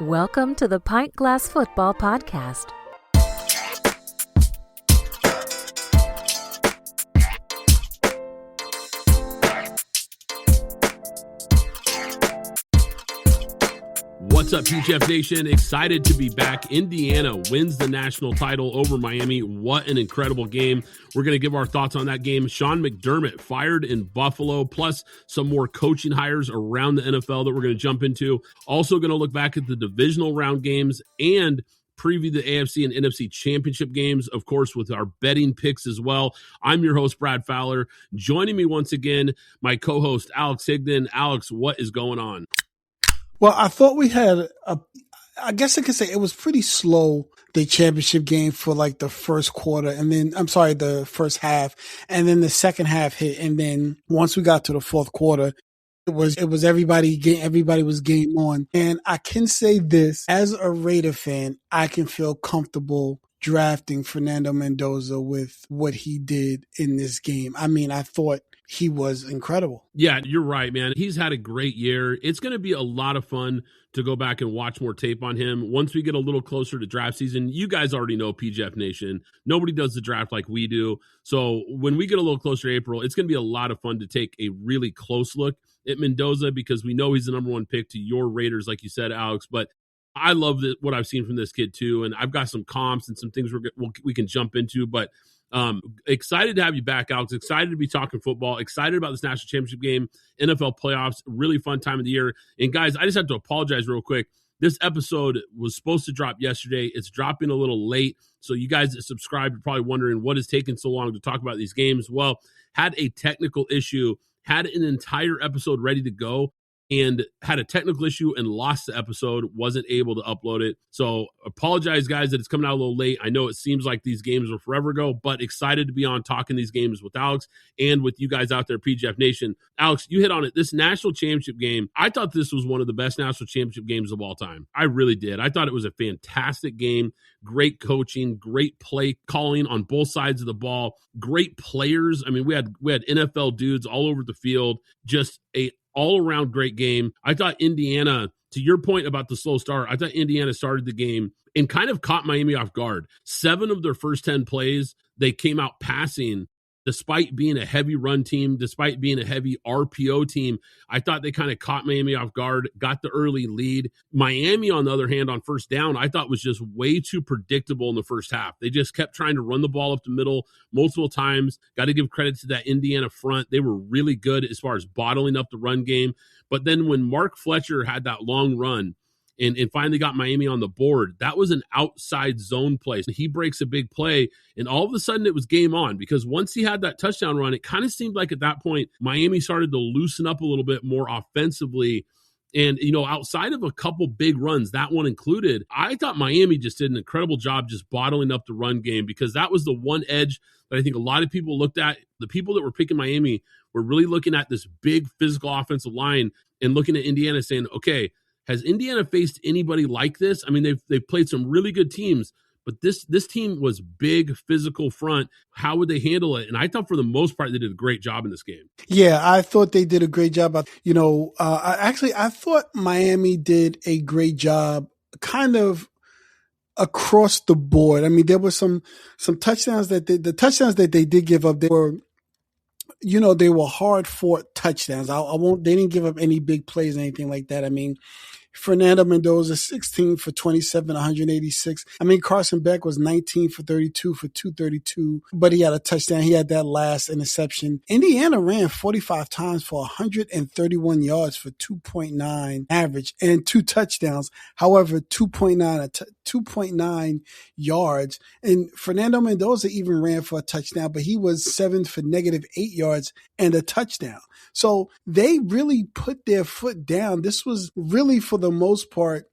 Welcome to the Pint Glass Football Podcast. What's up, PGF Nation? Excited to be back. Indiana wins the national title over Miami. What an incredible game. We're going to give our thoughts on that game. Sean McDermott fired in Buffalo, plus some more coaching hires around the NFL that we're going to jump into. Also going to look back at the divisional round games and preview the AFC and NFC championship games, of course, with our betting picks as well. I'm your host, Brad Fowler. Joining me once again, my co-host, Alex Higdon. Alex, what is going on? Well, I thought we had I guess I could say it was pretty slow, the championship game for like the first quarter the first half, and then the second half hit. And then once we got to the fourth quarter, it was everybody was game on. And I can say this, as a Raider fan, I can feel comfortable drafting Fernando Mendoza with what he did in this game. I mean, I thought he was incredible. Yeah, you're right, man. He's had a great year. It's going to be a lot of fun to go back and watch more tape on him. Once we get a little closer to draft season, you guys already know PGF Nation. Nobody does the draft like we do. So when we get a little closer to April, it's going to be a lot of fun to take a really close look at Mendoza because we know he's the number one pick to your Raiders, like you said, Alex. But I love what I've seen from this kid too. And I've got some comps and some things we can jump into. But excited to have you back, Alex. Excited to be talking football. Excited about this national championship game, NFL playoffs. Really fun time of the year. And guys, I just have to apologize real quick. This episode was supposed to drop yesterday. It's dropping a little late. So you guys that subscribed are probably wondering what is taking so long to talk about these games. Well, had a technical issue, had an entire episode ready to go, and had a technical issue and lost the episode, wasn't able to upload it. So apologize, guys, that it's coming out a little late. I know it seems like these games were forever ago, but excited to be on talking these games with Alex and with you guys out there, PGF Nation. Alex, you hit on it. This national championship game, I thought this was one of the best national championship games of all time. I really did. I thought it was a fantastic game. Great coaching, great play calling on both sides of the ball, great players. I mean, we had NFL dudes all over the field, just a all-around great game. I thought Indiana, to your point about the slow start, I thought Indiana started the game and kind of caught Miami off guard. 7 of their first 10 plays, they came out passing. Despite being a heavy run team, despite being a heavy RPO team, I thought they kind of caught Miami off guard, got the early lead. Miami, on the other hand, on first down, I thought was just way too predictable in the first half. They just kept trying to run the ball up the middle multiple times. Got to give credit to that Indiana front. They were really good as far as bottling up the run game. But then when Mark Fletcher had that long run, and finally got Miami on the board, that was an outside zone play. So he breaks a big play, and all of a sudden it was game on because once he had that touchdown run, it kind of seemed like at that point, Miami started to loosen up a little bit more offensively. And, outside of a couple big runs, that one included, I thought Miami just did an incredible job just bottling up the run game because that was the one edge that I think a lot of people looked at. The people that were picking Miami were really looking at this big physical offensive line and looking at Indiana saying, okay, has Indiana faced anybody like this? I mean, they've played some really good teams, but this team was big, physical front. How would they handle it? And I thought for the most part, they did a great job in this game. Yeah, I thought they did a great job. I thought Miami did a great job kind of across the board. I mean, there were some touchdowns the touchdowns that they did give up, they were hard fought touchdowns. They didn't give up any big plays or anything like that. I mean, Fernando Mendoza, 16 for 27, 186. I mean, Carson Beck was 19 for 32 for 232, but he had a touchdown. He had that last interception. Indiana ran 45 times for 131 yards for 2.9 average and 2 touchdowns. However, 2.9 yards. And Fernando Mendoza even ran for a touchdown, but he was 7 for -8 yards and a touchdown. So they really put their foot down. This was really, for the most part,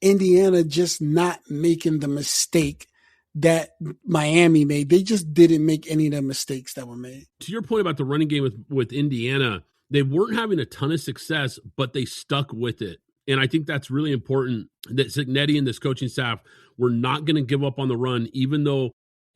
Indiana just not making the mistake that Miami made. They just didn't make any of the mistakes that were made. To your point about the running game with Indiana, they weren't having a ton of success, but they stuck with it. And I think that's really important that Natty and this coaching staff were not going to give up on the run, even though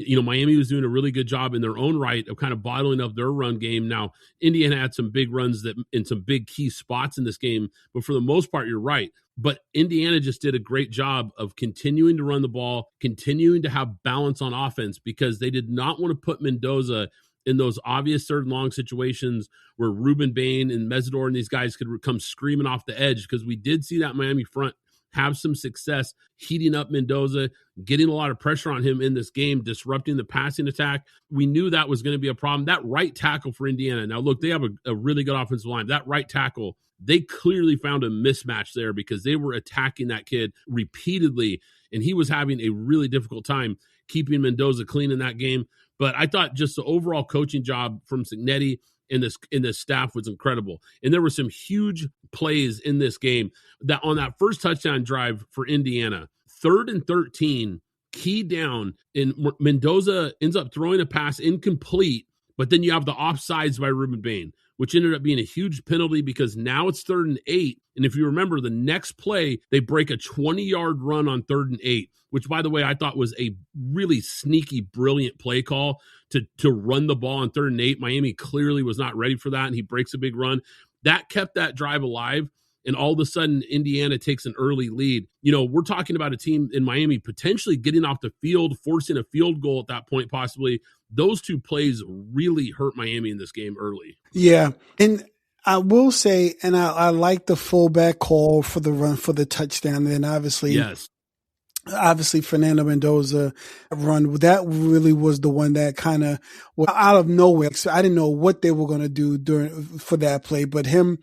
Miami was doing a really good job in their own right of kind of bottling up their run game. Now, Indiana had some big runs in some big key spots in this game, but for the most part, you're right. But Indiana just did a great job of continuing to run the ball, continuing to have balance on offense, because they did not want to put Mendoza in those obvious third and long situations where Ruben Bain and Mesidor and these guys could come screaming off the edge, because we did see that Miami front have some success heating up Mendoza, getting a lot of pressure on him in this game, disrupting the passing attack. We knew that was going to be a problem. That right tackle for Indiana, now look, they have a really good offensive line. That right tackle, they clearly found a mismatch there because they were attacking that kid repeatedly, and he was having a really difficult time keeping Mendoza clean in that game. But I thought just the overall coaching job from Netty in this staff was incredible. And there were some huge plays in this game that on that first touchdown drive for Indiana, 3rd and 13, key down, and Mendoza ends up throwing a pass incomplete, but then you have the offsides by Ruben Bain, which ended up being a huge penalty because now it's 3rd and 8. And if you remember, the next play, they break a 20-yard run on 3rd and 8, which, by the way, I thought was a really sneaky, brilliant play call to run the ball on 3rd and 8. Miami clearly was not ready for that, and he breaks a big run. That kept that drive alive, and all of a sudden, Indiana takes an early lead. You know, we're talking about a team in Miami potentially getting off the field, forcing a field goal at that point, possibly. Those two plays really hurt Miami in this game early. Yeah, and I will say, and I like the fullback call for the run for the touchdown, and then obviously Fernando Mendoza run, that really was the one that kind of was out of nowhere. So I didn't know what they were going to do for that play, but him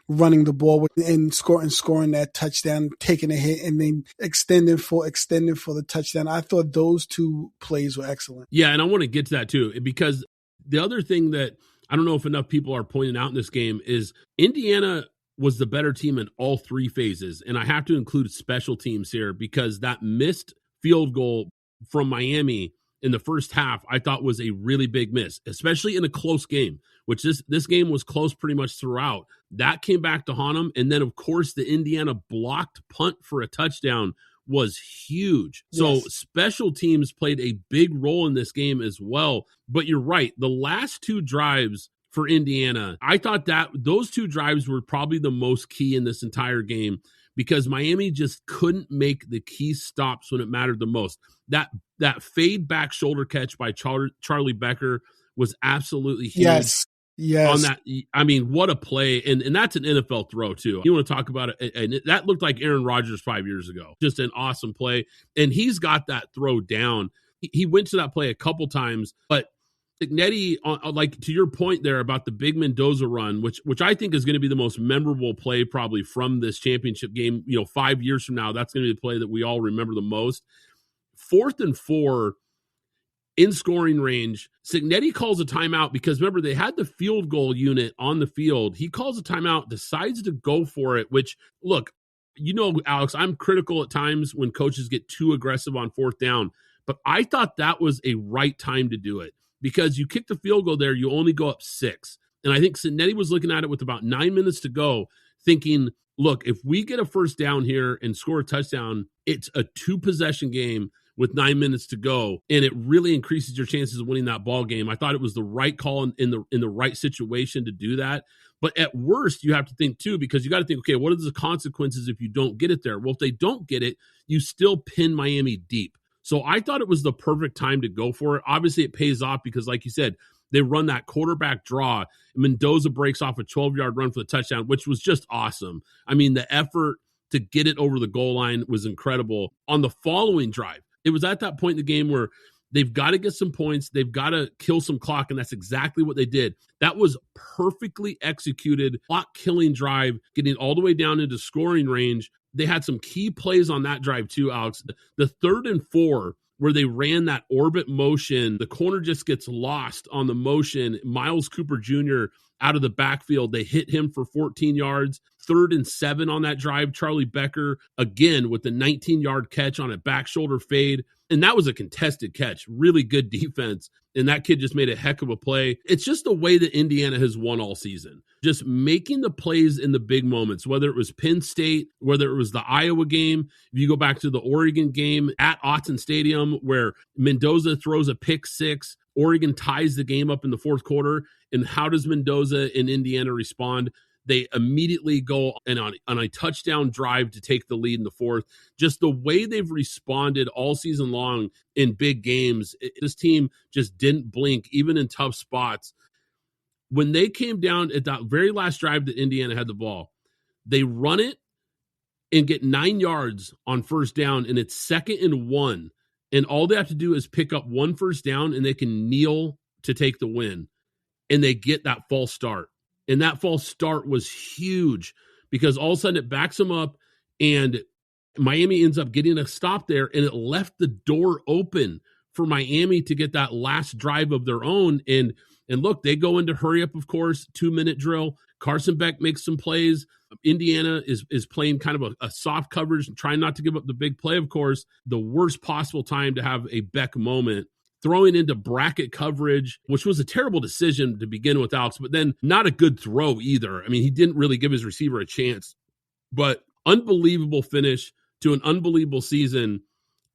running the ball and scoring that touchdown, taking a hit, and then extending for the touchdown. I thought those two plays were excellent. Yeah, and I want to get to that too, because the other thing that I don't know if enough people are pointing out in this game is Indiana was the better team in all three phases. And I have to include special teams here, because that missed field goal from Miami in the first half, I thought was a really big miss, especially in a close game, which this game was close pretty much throughout. That came back to haunt them. And then, of course, the Indiana blocked punt for a touchdown was huge. Yes. So special teams played a big role in this game as well. But you're right. The last two drives for Indiana, I thought that those two drives were probably the most key in this entire game, because Miami just couldn't make the key stops when it mattered the most. That fade back shoulder catch by Charlie Becker was absolutely huge. Yes. On that, I mean, what a play. And that's an NFL throw too. You want to talk about it, and that looked like Aaron Rodgers 5 years ago. Just an awesome play. And he's got that throw down. He went to that play a couple times, but Netty, like to your point there about the big Mendoza run, which I think is going to be the most memorable play probably from this championship game. 5 years from now, that's going to be the play that we all remember the most. 4th and 4 in scoring range, Signetti calls a timeout because remember they had the field goal unit on the field. He calls a timeout, decides to go for it, which look, Alex, I'm critical at times when coaches get too aggressive on 4th down, but I thought that was a right time to do it. Because you kick the field goal there, you only go up 6. And I think Signetti was looking at it with about 9 minutes to go, thinking, look, if we get a first down here and score a touchdown, it's a 2-possession game with 9 minutes to go, and it really increases your chances of winning that ball game. I thought it was the right call in the right situation to do that. But at worst, you have to think too, because you got to think, okay, what are the consequences if you don't get it there? Well, if they don't get it, you still pin Miami deep. So I thought it was the perfect time to go for it. Obviously, it pays off because, like you said, they run that quarterback draw. Mendoza breaks off a 12-yard run for the touchdown, which was just awesome. I mean, the effort to get it over the goal line was incredible. On the following drive, it was at that point in the game where they've got to get some points. They've got to kill some clock, and that's exactly what they did. That was perfectly executed, clock-killing drive, getting all the way down into scoring range. They had some key plays on that drive too, Alex. The 3rd and 4, where they ran that orbit motion, the corner just gets lost on the motion. Miles Cooper Jr. out of the backfield, they hit him for 14 yards. 3rd and 7 on that drive, Charlie Becker, again, with the 19-yard catch on a back shoulder fade. And that was a contested catch, really good defense. And that kid just made a heck of a play. It's just the way that Indiana has won all season. Just making the plays in the big moments, whether it was Penn State, whether it was the Iowa game. If you go back to the Oregon game at Autzen Stadium where Mendoza throws a pick 6, Oregon ties the game up in the 4th quarter. And how does Mendoza in Indiana respond? They immediately go on a touchdown drive to take the lead in the fourth. Just the way they've responded all season long in big games, this team just didn't blink, even in tough spots. When they came down at that very last drive that Indiana had the ball, they run it and get 9 yards on first down, and it's 2nd and 1. And all they have to do is pick up 1 first down, and they can kneel to take the win. And they get that false start. And that false start was huge because all of a sudden it backs them up, and Miami ends up getting a stop there, and it left the door open for Miami to get that last drive of their own. And look, they go into hurry up, of course, 2-minute drill. Carson Beck makes some plays. Indiana is playing kind of a soft coverage and trying not to give up the big play, of course. The worst possible time to have a Beck moment. Throwing into bracket coverage, which was a terrible decision to begin with, Alex, but then not a good throw either. I mean, he didn't really give his receiver a chance. But unbelievable finish to an unbelievable season.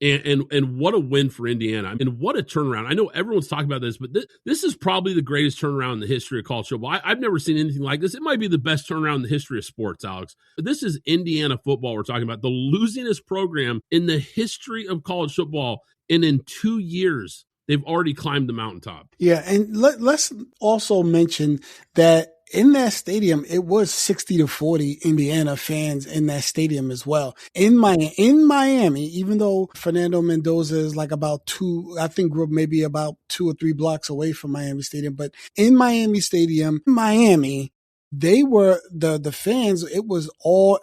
And what a win for Indiana. And what a turnaround. I know everyone's talking about this, but this is probably the greatest turnaround in the history of college football. I've never seen anything like this. It might be the best turnaround in the history of sports, Alex. But this is Indiana football we're talking about. The losingest program in the history of college football. And in 2 years, they've already climbed the mountaintop. Yeah, and let's also mention that in that stadium, it was 60-40 Indiana fans in that stadium as well. In Miami, even though Fernando Mendoza is like about grew up maybe about 2 or 3 blocks away from Miami Stadium, but in Miami Stadium, Miami, they were the fans. It was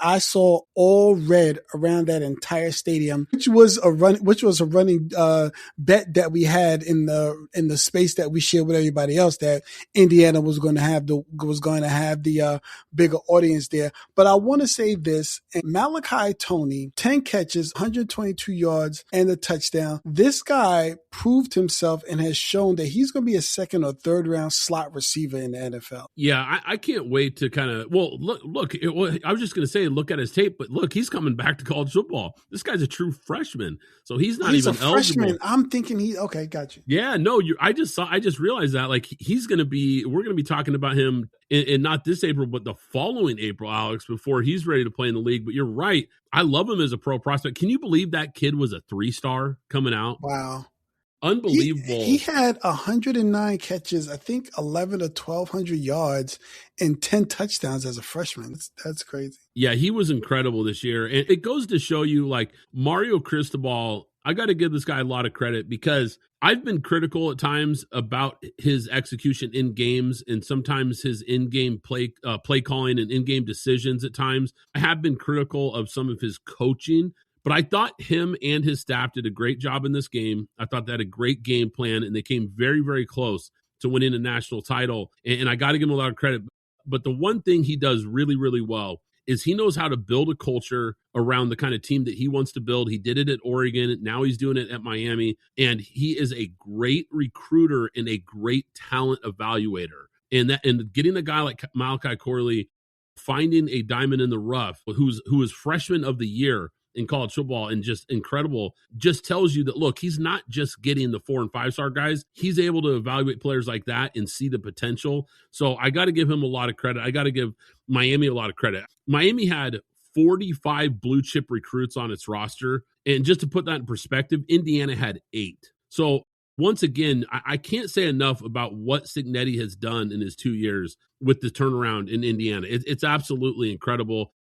I saw all red around that entire stadium, which was a running bet that we had in the space that we shared with everybody else, that Indiana was going to have the bigger audience there. But I want to say this: Malachi Toney, 10 catches, 122 yards, and a touchdown. This guy proved himself and has shown that he's going to be a 2nd or 3rd round slot receiver in the NFL. Yeah, I can't wait to kind of, look, I was just going to say, look at his tape, but look, he's coming back to college football. This guy's a true freshman, so he's even eligible. Freshman. I'm thinking okay, got you. Yeah, no, I just realized that, like, we're going to be talking about him in not this April, but the following April, Alex, before he's ready to play in the league. But you're right. I love him as a pro prospect. Can you believe that kid was a 3-star coming out? Wow. Unbelievable. He had 109 catches, I think 11 or 1,200 yards, and 10 touchdowns as a freshman. That's crazy. Yeah, he was incredible this year. And it goes to show you, like, Mario Cristobal, I got to give this guy a lot of credit because I've been critical at times about his execution in games and sometimes his in-game play calling and in-game decisions at times. I have been critical of some of his coaching. But I thought him and his staff did a great job in this game. I thought they had a great game plan, and they came very, very close to winning a national title. And I got to give him a lot of credit. But the one thing he does really, really well is he knows how to build a culture around the kind of team that he wants to build. He did it at Oregon. Now he's doing it at Miami. And he is a great recruiter and a great talent evaluator. And getting a guy like Malachi Corley, finding a diamond in the rough, who is freshman of the year in college football and just incredible, just tells you that, look, he's not just getting the 4- and 5-star guys. He's able to evaluate players like that and see the potential. So I got to give him a lot of credit. I got to give Miami a lot of credit. Miami had 45 blue chip recruits on its roster. And just to put that in perspective, Indiana had 8. So once again, I can't say enough about what Cignetti has done in his 2 years with the turnaround in Indiana. It's absolutely incredible.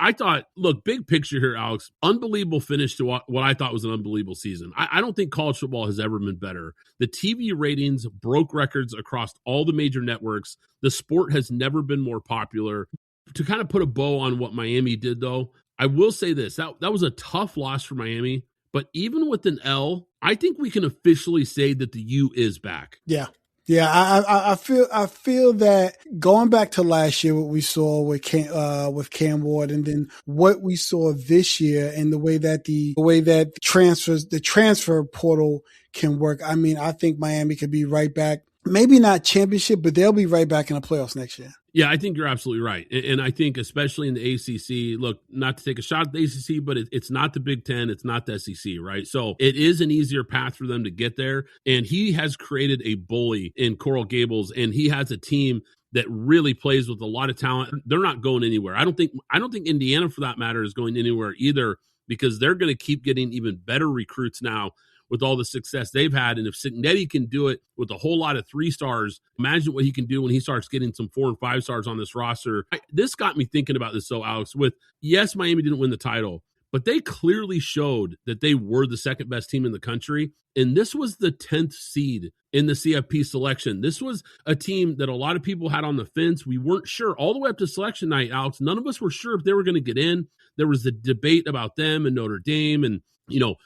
I thought, look, big picture here, Alex, unbelievable finish to what I thought was an unbelievable season. I don't think college football has ever been better. The TV ratings broke records across all the major networks. The sport has never been more popular. To kind of put a bow on what Miami did, though, I will say this. That was a tough loss for Miami, but even with an L, I think we can officially say that the U is back. Yeah. Yeah, I feel that going back to last year, what we saw with Cam Ward, and then what we saw this year, and the way that the transfer portal can work. I mean, I think Miami could be right back. Maybe not championship, but they'll be right back in the playoffs next year. Yeah, I think you're absolutely right. And I think especially in the ACC, look, not to take a shot at the ACC, but it's not the Big Ten. It's not the SEC, right? So it is an easier path for them to get there. And he has created a bully in Coral Gables, and he has a team that really plays with a lot of talent. They're not going anywhere. I don't think Indiana, for that matter, is going anywhere either, because they're going to keep getting even better recruits now with all the success they've had. And if Natty can do it with a whole lot of 3 stars, imagine what he can do when he starts getting some 4 and 5 stars on this roster. This got me thinking about this, though, Alex, yes, Miami didn't win the title, but they clearly showed that they were the second best team in the country. And this was the 10th seed in the CFP selection. This was a team that a lot of people had on the fence. We weren't sure all the way up to selection night, Alex. None of us were sure if they were going to get in. There was a debate about them and Notre Dame and,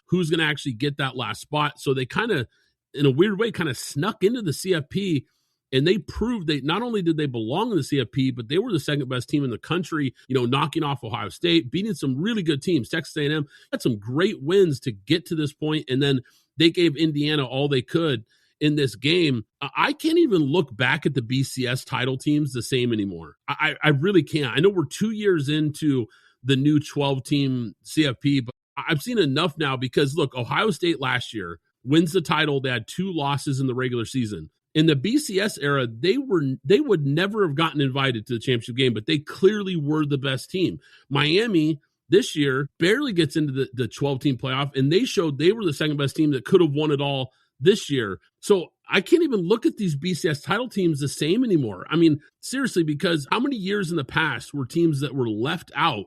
who's going to actually get that last spot. So they kind of, in a weird way, kind of snuck into the CFP. And they proved that not only did they belong in the CFP, but they were the second best team in the country, knocking off Ohio State, beating some really good teams. Texas A&M had some great wins to get to this point, and then they gave Indiana all they could in this game. I can't even look back at the BCS title teams the same anymore. I really can't. I know we're 2 years into the new 12-team CFP, but I've seen enough now because, look, Ohio State last year wins the title. They had 2 losses in the regular season. In the BCS era, they would never have gotten invited to the championship game, but they clearly were the best team. Miami this year barely gets into the 12-team playoff, and they showed they were the second best team that could have won it all this year. So I can't even look at these BCS title teams the same anymore. I mean, seriously, because how many years in the past were teams that were left out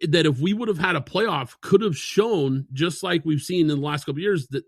that if we would have had a playoff could have shown, just like we've seen in the last couple of years, that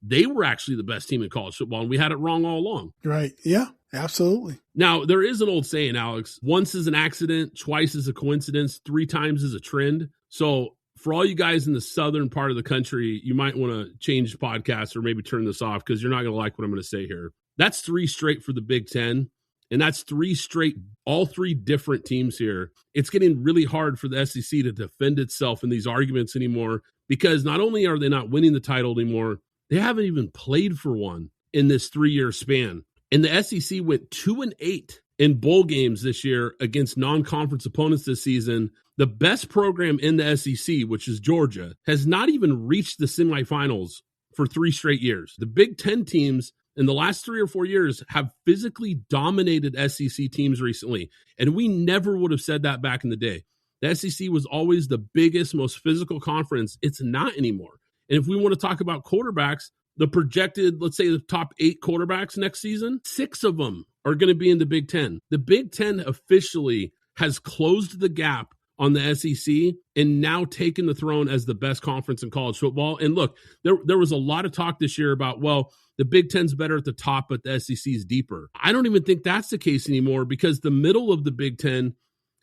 they were actually the best team in college football, and we had it wrong all along. Right. Yeah, absolutely. Now, there is an old saying, Alex, once is an accident, twice is a coincidence, 3 times is a trend. So for all you guys in the southern part of the country, you might want to change podcasts or maybe turn this off because you're not going to like what I'm going to say here. That's 3 straight for the Big Ten, and that's 3 straight, all 3 different teams here. It's getting really hard for the SEC to defend itself in these arguments anymore because not only are they not winning the title anymore, they haven't even played for one in this 3-year span. And the SEC went 2-8 in bowl games this year against non-conference opponents this season. The best program in the SEC, which is Georgia, has not even reached the semifinals for 3 straight years. The Big Ten teams in the last 3 or 4 years have physically dominated SEC teams recently. And we never would have said that back in the day. The SEC was always the biggest, most physical conference. It's not anymore. And if we want to talk about quarterbacks, the projected, let's say the top 8 quarterbacks next season, 6 of them are going to be in the Big Ten. The Big Ten officially has closed the gap on the SEC and now taken the throne as the best conference in college football. And look, there was a lot of talk this year about, well, the Big Ten's better at the top, but the SEC is deeper. I don't even think that's the case anymore because the middle of the Big Ten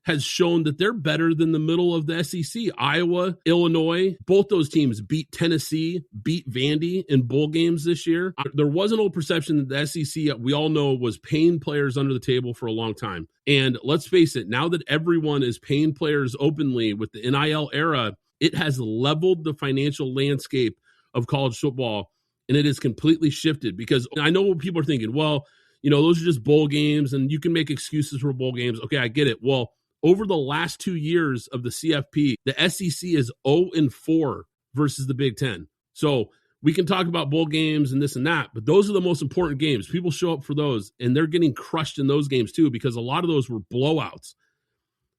has shown that they're better than the middle of the SEC. Iowa, Illinois, both those teams beat Tennessee, beat Vandy in bowl games this year. There was an old perception that the SEC, we all know, was paying players under the table for a long time. And let's face it, now that everyone is paying players openly with the NIL era, it has leveled the financial landscape of college football, and it has completely shifted. Because I know what people are thinking, well, those are just bowl games, and you can make excuses for bowl games. Okay, I get it. Well, over the last 2 years of the CFP, the SEC is 0-4 versus the Big Ten. So we can talk about bowl games and this and that, but those are the most important games. People show up for those, and they're getting crushed in those games too because a lot of those were blowouts.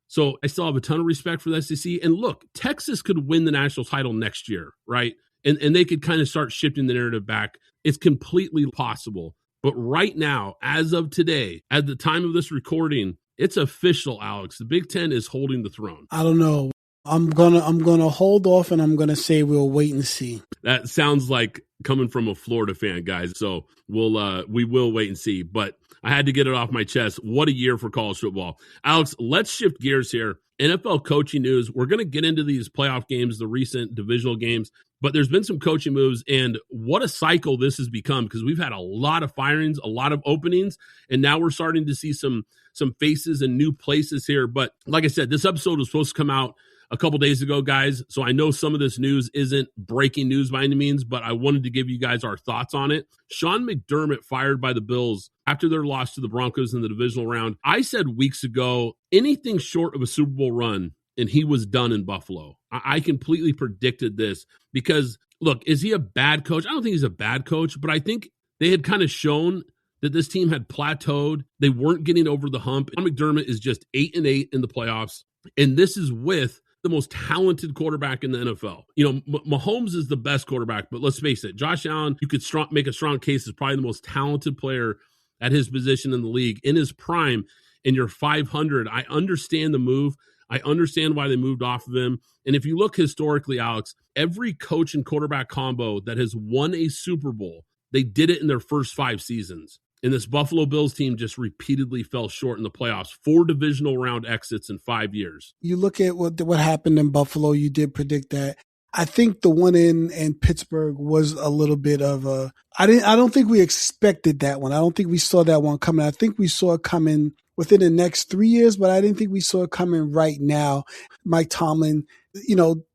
So I still have a ton of respect for the SEC. And look, Texas could win the national title next year, right? And they could kind of start shifting the narrative back. It's completely possible. But right now, as of today, at the time of this recording, it's official, Alex. The Big Ten is holding the throne. I don't know. I'm gonna hold off, and I'm gonna say we'll wait and see. That sounds like coming from a Florida fan, guys. So we will wait and see. But I had to get it off my chest. What a year for college football, Alex. Let's shift gears here. NFL coaching news. We're going to get into these playoff games, the recent divisional games, but there's been some coaching moves, and what a cycle this has become because we've had a lot of firings, a lot of openings, and now we're starting to see some faces and new places here. But like I said, this episode was supposed to come out a couple days ago, guys, so I know some of this news isn't breaking news by any means, but I wanted to give you guys our thoughts on it. Sean McDermott fired by the Bills after their loss to the Broncos in the divisional round. I said weeks ago, anything short of a Super Bowl run, and he was done in Buffalo. I completely predicted this because, look, is he a bad coach? I don't think he's a bad coach, but I think they had kind of shown that this team had plateaued. They weren't getting over the hump. Sean McDermott is just 8-8 in the playoffs. And this is with the most talented quarterback in the NFL. Mahomes is the best quarterback, but let's face it, Josh Allen, you could make a strong case, is probably the most talented player at his position in the league. In his prime, and you're 500, I understand the move. I understand why they moved off of him. And if you look historically, Alex, every coach and quarterback combo that has won a Super Bowl, they did it in their first 5 seasons. And this Buffalo Bills team just repeatedly fell short in the playoffs. 4 divisional round exits in 5 years. You look at what happened in Buffalo. You did predict that. I think the one in Pittsburgh was a little bit of a. I don't think we expected that one. I don't think we saw that one coming. I think we saw it coming within the next 3 years, but I didn't think we saw it coming right now. Mike Tomlin,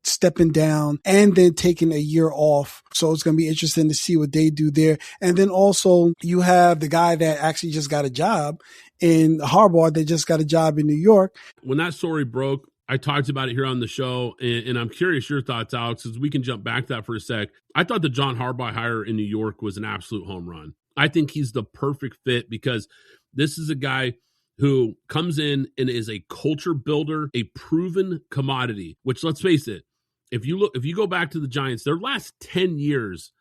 stepping down and then taking a year off. So it's going to be interesting to see what they do there. And then also you have the guy that actually just got a job in Harbaugh that just got a job in New York. When that story broke, I talked about it here on the show, and I'm curious your thoughts, Alex, because we can jump back to that for a sec. I thought the John Harbaugh hire in New York was an absolute home run. I think he's the perfect fit because this is a guy who comes in and is a culture builder, a proven commodity, which, let's face it, if you go back to the Giants, their last 10 years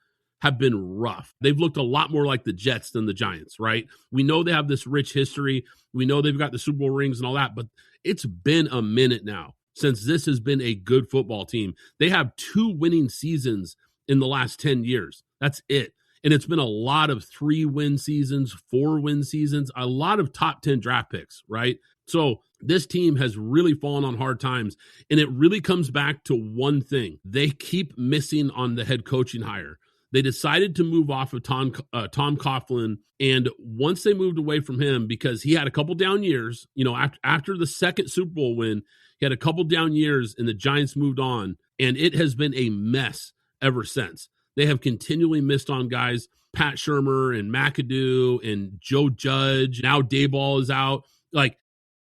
have been rough. They've looked a lot more like the Jets than the Giants, right? We know they have this rich history. We know they've got the Super Bowl rings and all that, but it's been a minute now since this has been a good football team. They have 2 winning seasons in the last 10 years. That's it. And it's been a lot of 3-win seasons, 4-win seasons, a lot of top 10 draft picks, right? So this team has really fallen on hard times. And it really comes back to one thing. They keep missing on the head coaching hire. They decided to move off of Tom Coughlin. And once they moved away from him, because he had a couple down years, after the second Super Bowl win, he had a couple down years and the Giants moved on. And it has been a mess ever since. They have continually missed on guys, Pat Shurmur and McAdoo and Joe Judge. Now Dayball is out.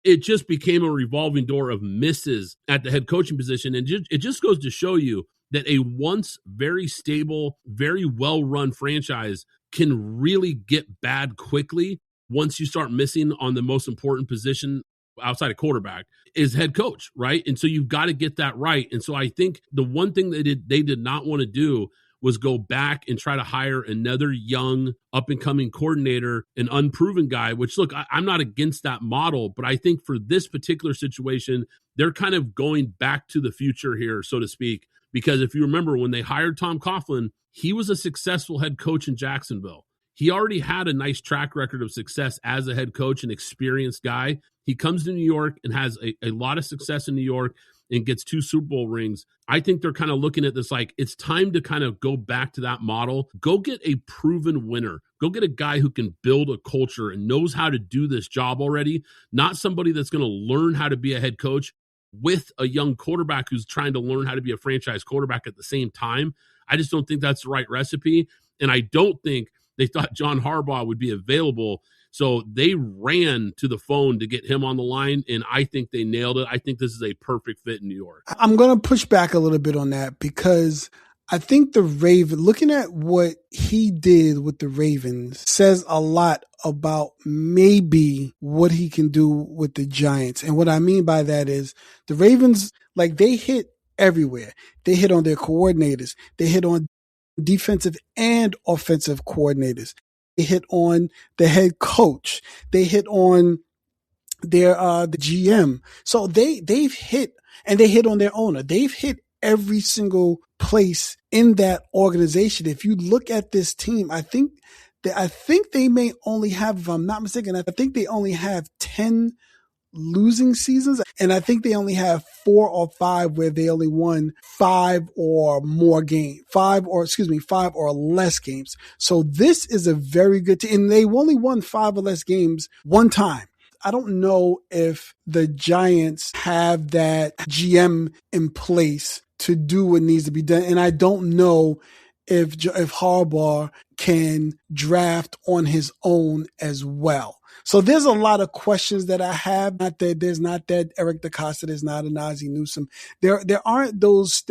It just became a revolving door of misses at the head coaching position. And it just goes to show you that a once very stable, very well-run franchise can really get bad quickly once you start missing on the most important position outside of quarterback is head coach, right? And so you've got to get that right. And so I think the one thing they did not want to do was go back and try to hire another young up-and-coming coordinator, an unproven guy, which, look, I'm not against that model, but I think for this particular situation, they're kind of going back to the future here, so to speak, because if you remember when they hired Tom Coughlin, he was a successful head coach in Jacksonville. He already had a nice track record of success as a head coach, an experienced guy. He comes to New York and has a lot of success in New York and gets 2 Super Bowl rings. I think they're kind of looking at this like it's time to kind of go back to that model. Go get a proven winner. Go get a guy who can build a culture and knows how to do this job already, not somebody that's going to learn how to be a head coach with a young quarterback who's trying to learn how to be a franchise quarterback at the same time. I just don't think that's the right recipe. And I don't think they thought John Harbaugh would be available. So they ran to the phone to get him on the line, and I think they nailed it. I think this is a perfect fit in New York. I'm going to push back a little bit on that because I think looking at what he did with the Ravens says a lot about maybe what he can do with the Giants. And what I mean by that is the Ravens, they hit everywhere. They hit on their coordinators. They hit on defensive and offensive coordinators. They hit on the head coach. They hit on their the GM. So they've hit, and they hit on their owner. They've hit every single place in that organization. If you look at this team, I think they may only have, if I'm not mistaken, I think they only have 10 losing seasons, and I think they only have 4 or 5 where they only won 5 or less games. So this is a very good team, and they only won 5 or less games one time. I don't know if the Giants have that GM in place to do what needs to be done, and I don't know if Harbaugh can draft on his own as well. So there's a lot of questions that I have. There's not that Eric DeCosta, there's not a Nazi Newsom. There aren't those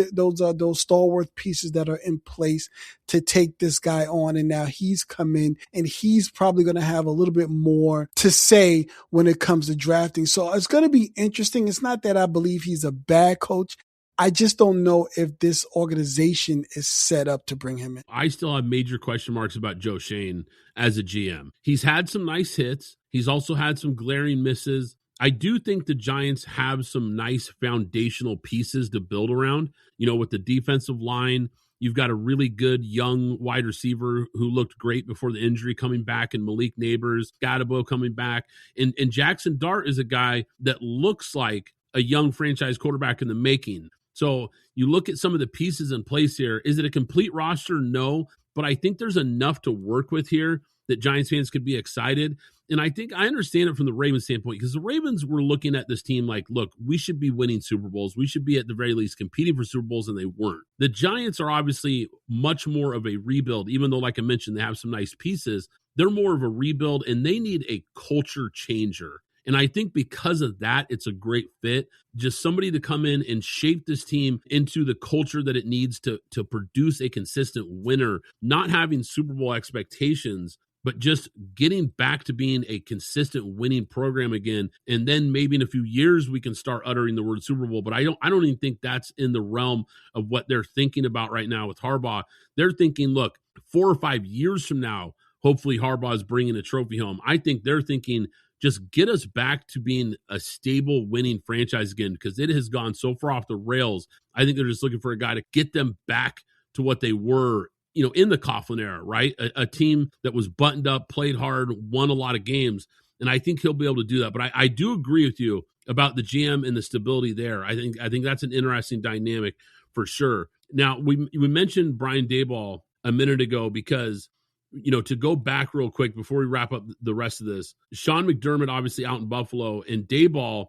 stalwart pieces that are in place to take this guy on. And now he's come in and he's probably going to have a little bit more to say when it comes to drafting. So it's going to be interesting. It's not that I believe he's a bad coach. I just don't know if this organization is set up to bring him in. I still have major question marks about Joe Schoen as a GM. He's had some nice hits. He's also had some glaring misses. I do think the Giants have some nice foundational pieces to build around. With the defensive line, you've got a really good young wide receiver who looked great before the injury coming back, and Malik Neighbors, Gadabo coming back. And Jackson Dart is a guy that looks like a young franchise quarterback in the making. So you look at some of the pieces in place here. Is it a complete roster? No, but I think there's enough to work with here that Giants fans could be excited. And I think I understand it from the Ravens standpoint, because the Ravens were looking at this team like, look, we should be winning Super Bowls. We should be at the very least competing for Super Bowls, and they weren't. The Giants are obviously much more of a rebuild, even though, like I mentioned, they have some nice pieces. They're more of a rebuild, and they need a culture changer. And I think because of that, it's a great fit. Just somebody to come in and shape this team into the culture that it needs to produce a consistent winner, not having Super Bowl expectations, but just getting back to being a consistent winning program again. And then maybe in a few years, we can start uttering the word Super Bowl. But I don't even think that's in the realm of what they're thinking about right now with Harbaugh. They're thinking, look, 4 or 5 years from now, hopefully Harbaugh is bringing a trophy home. I think they're thinking, just get us back to being a stable winning franchise again, because it has gone so far off the rails. I think they're just looking for a guy to get them back to what they were, in the Coughlin era, right? A team that was buttoned up, played hard, won a lot of games. And I think he'll be able to do that. But I do agree with you about the GM and the stability there. I think that's an interesting dynamic for sure. Now, we mentioned Brian Daboll a minute ago because to go back real quick before we wrap up the rest of this, Sean McDermott obviously out in Buffalo, and Daboll,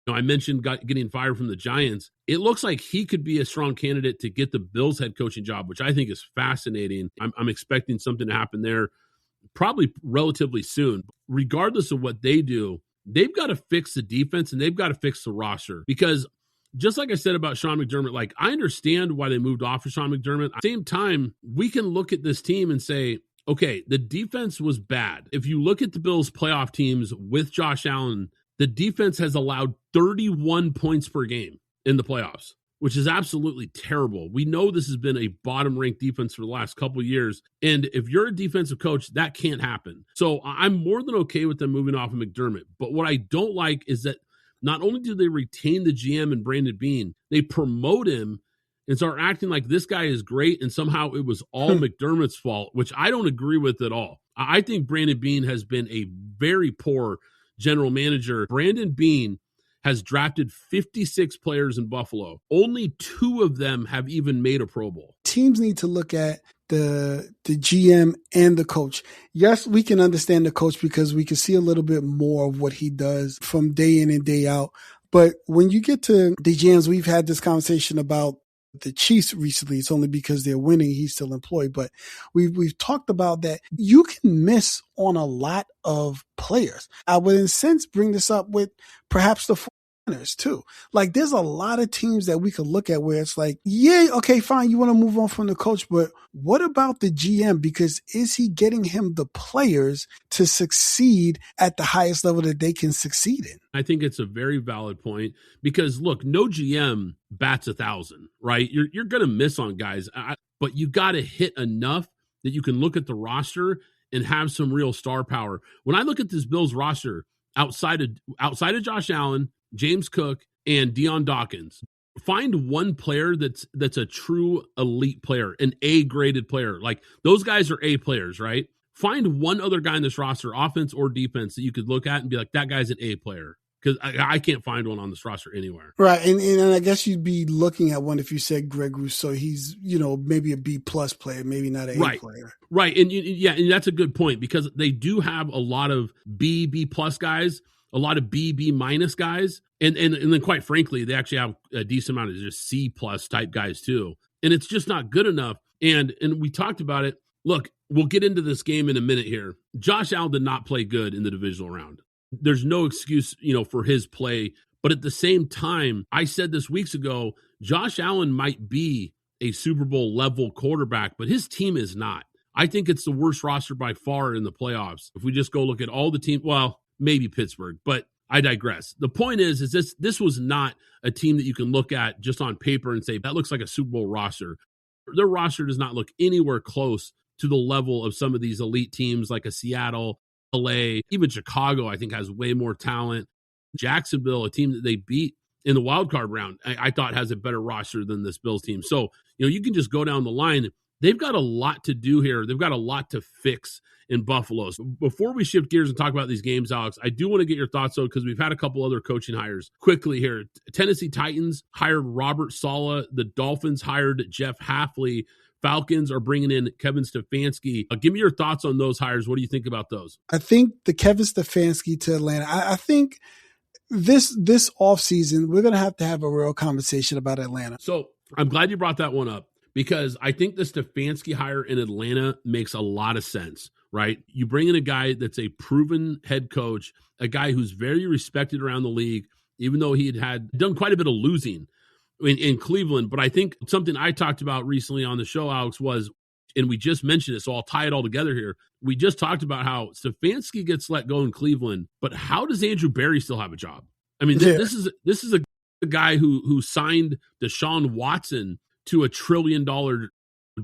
I mentioned getting fired from the Giants. It looks like he could be a strong candidate to get the Bills head coaching job, which I think is fascinating. I'm expecting something to happen there probably relatively soon. Regardless of what they do, they've got to fix the defense and they've got to fix the roster, because just like I said about Sean McDermott, I understand why they moved off of Sean McDermott. At the same time, we can look at this team and say, okay, the defense was bad. If you look at the Bills' playoff teams with Josh Allen, the defense has allowed 31 points per game in the playoffs, which is absolutely terrible. We know this has been a bottom-ranked defense for the last couple of years, and if you're a defensive coach, that can't happen. So I'm more than okay with them moving off of McDermott, but what I don't like is that not only do they retain the GM and Brandon Beane, they promote him and start acting like this guy is great and somehow it was all McDermott's fault, which I don't agree with at all. I think Brandon Beane has been a very poor general manager. Brandon Beane has drafted 56 players in Buffalo. Only 2 of them have even made a Pro Bowl. Teams need to look at the GM and the coach. Yes, we can understand the coach because we can see a little bit more of what he does from day in and day out. But when you get to the GMs, we've had this conversation about the Chiefs recently. It's only because they're winning he's still employed, but we've talked about that. You can miss on a lot of players. I would in a sense bring this up with perhaps the 49ers too. There's a lot of teams that we could look at where it's like, yeah, okay, fine, you want to move on from the coach, but what about the GM? Because is he getting him the players to succeed at the highest level that they can succeed in? I think it's a very valid point because, look, no GM bats 1,000, right? You're going to miss on guys, but you got to hit enough that you can look at the roster and have some real star power. When I look at this Bills roster, outside of Josh Allen, James Cook, and Deion Dawkins, find one player that's a true elite player, an A-graded player. Those guys are A players, right? Find one other guy in this roster, offense or defense, that you could look at and be like, that guy's an A player. Because I can't find one on this roster anywhere. Right. And I guess you'd be looking at one if you said Greg Rousseau. He's, maybe a B+ player, maybe not an A player. Right. And that's a good point because they do have a lot of B+ guys, a lot of B- guys. And then quite frankly, they actually have a decent amount of just C+ type guys too. And it's just not good enough. And we talked about it. Look, we'll get into this game in a minute here. Josh Allen did not play good in the divisional round. There's no excuse, for his play. But at the same time, I said this weeks ago, Josh Allen might be a Super Bowl level quarterback, but his team is not. I think it's the worst roster by far in the playoffs. If we just go look at all the teams, well, maybe Pittsburgh, but I digress. The point is this was not a team that you can look at just on paper and say, that looks like a Super Bowl roster. Their roster does not look anywhere close to the level of some of these elite teams like a Seattle, LA, even Chicago, I think has way more talent. Jacksonville, a team that they beat in the wild card round, I thought has a better roster than this Bills team. So, you can just go down the line. They've got a lot to do here. They've got a lot to fix in Buffalo. So before we shift gears and talk about these games, Alex, I do want to get your thoughts, though, because we've had a couple other coaching hires quickly here. Tennessee Titans hired Robert Saleh. The Dolphins hired Jeff Hafley. Falcons are bringing in Kevin Stefanski. Give me your thoughts on those hires. What do you think about those? I think the Kevin Stefanski to Atlanta, I think this offseason, we're going to have a real conversation about Atlanta. So I'm glad you brought that one up, because I think the Stefanski hire in Atlanta makes a lot of sense, right? You bring in a guy that's a proven head coach, a guy who's very respected around the league, even though he had done quite a bit of losing in Cleveland. But I think something I talked about recently on the show, Alex, was, and we just mentioned it, so I'll tie it all together here. We just talked about how Stefanski gets let go in Cleveland, but how does Andrew Berry still have a job? I mean, this is a guy who signed Deshaun Watson to $1 trillion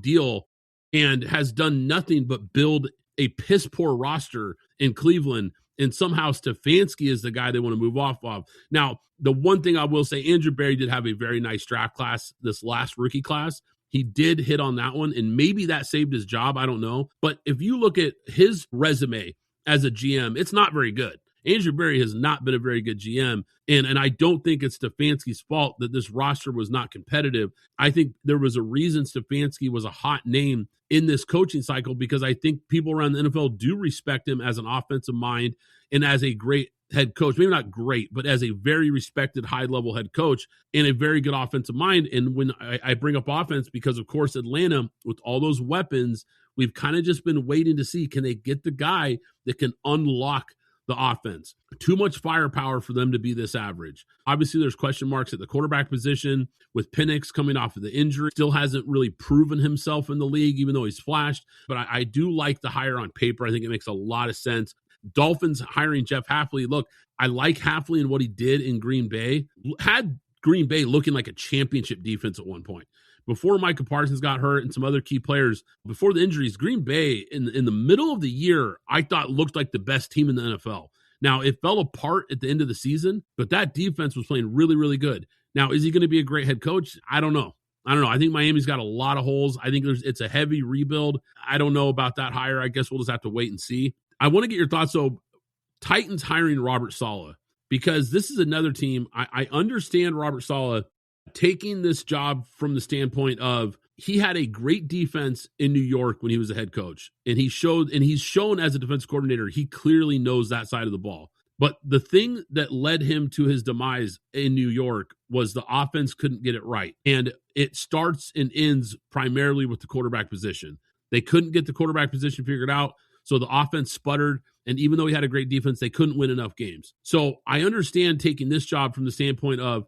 deal and has done nothing but build a piss poor roster in Cleveland. And somehow Stefanski is the guy they want to move off of. Now, the one thing I will say, Andrew Berry did have a very nice draft class, this last rookie class. He did hit on that one, and maybe that saved his job. I don't know. But if you look at his resume as a GM, it's not very good. Andrew Berry has not been a very good GM, and I don't think it's Stefanski's fault that this roster was not competitive. I think there was a reason Stefanski was a hot name in this coaching cycle, because I think people around the NFL do respect him as an offensive mind and as a great head coach. Maybe not great, but as a very respected high-level head coach and a very good offensive mind. And when I bring up offense, because, of course, Atlanta, with all those weapons, we've kind of just been waiting to see, can they get the guy that can unlock the offense? Too much firepower for them to be this average. Obviously, there's question marks at the quarterback position with Penix coming off of the injury. Still hasn't really proven himself in the league, even though he's flashed. But I do like the hire on paper. I think it makes a lot of sense. Dolphins hiring Jeff Hafley. Look, I like Hafley and what he did in Green Bay. Had Green Bay looking like a championship defense at one point. Before Micah Parsons got hurt and some other key players, before the injuries, Green Bay in the middle of the year, I thought looked like the best team in the NFL. Now, it fell apart at the end of the season, but that defense was playing really, really good. Now, is he going to be a great head coach? I don't know. I think Miami's got a lot of holes. I think it's a heavy rebuild. I don't know about that hire. I guess we'll just have to wait and see. I want to get your thoughts, though. Titans hiring Robert Saleh, because this is another team. I understand Robert Saleh taking this job from the standpoint of he had a great defense in New York when he was a head coach, and he's shown as a defensive coordinator, he clearly knows that side of the ball. But the thing that led him to his demise in New York was the offense couldn't get it right. And it starts and ends primarily with the quarterback position. They couldn't get the quarterback position figured out, so the offense sputtered. And even though he had a great defense, they couldn't win enough games. So I understand taking this job from the standpoint of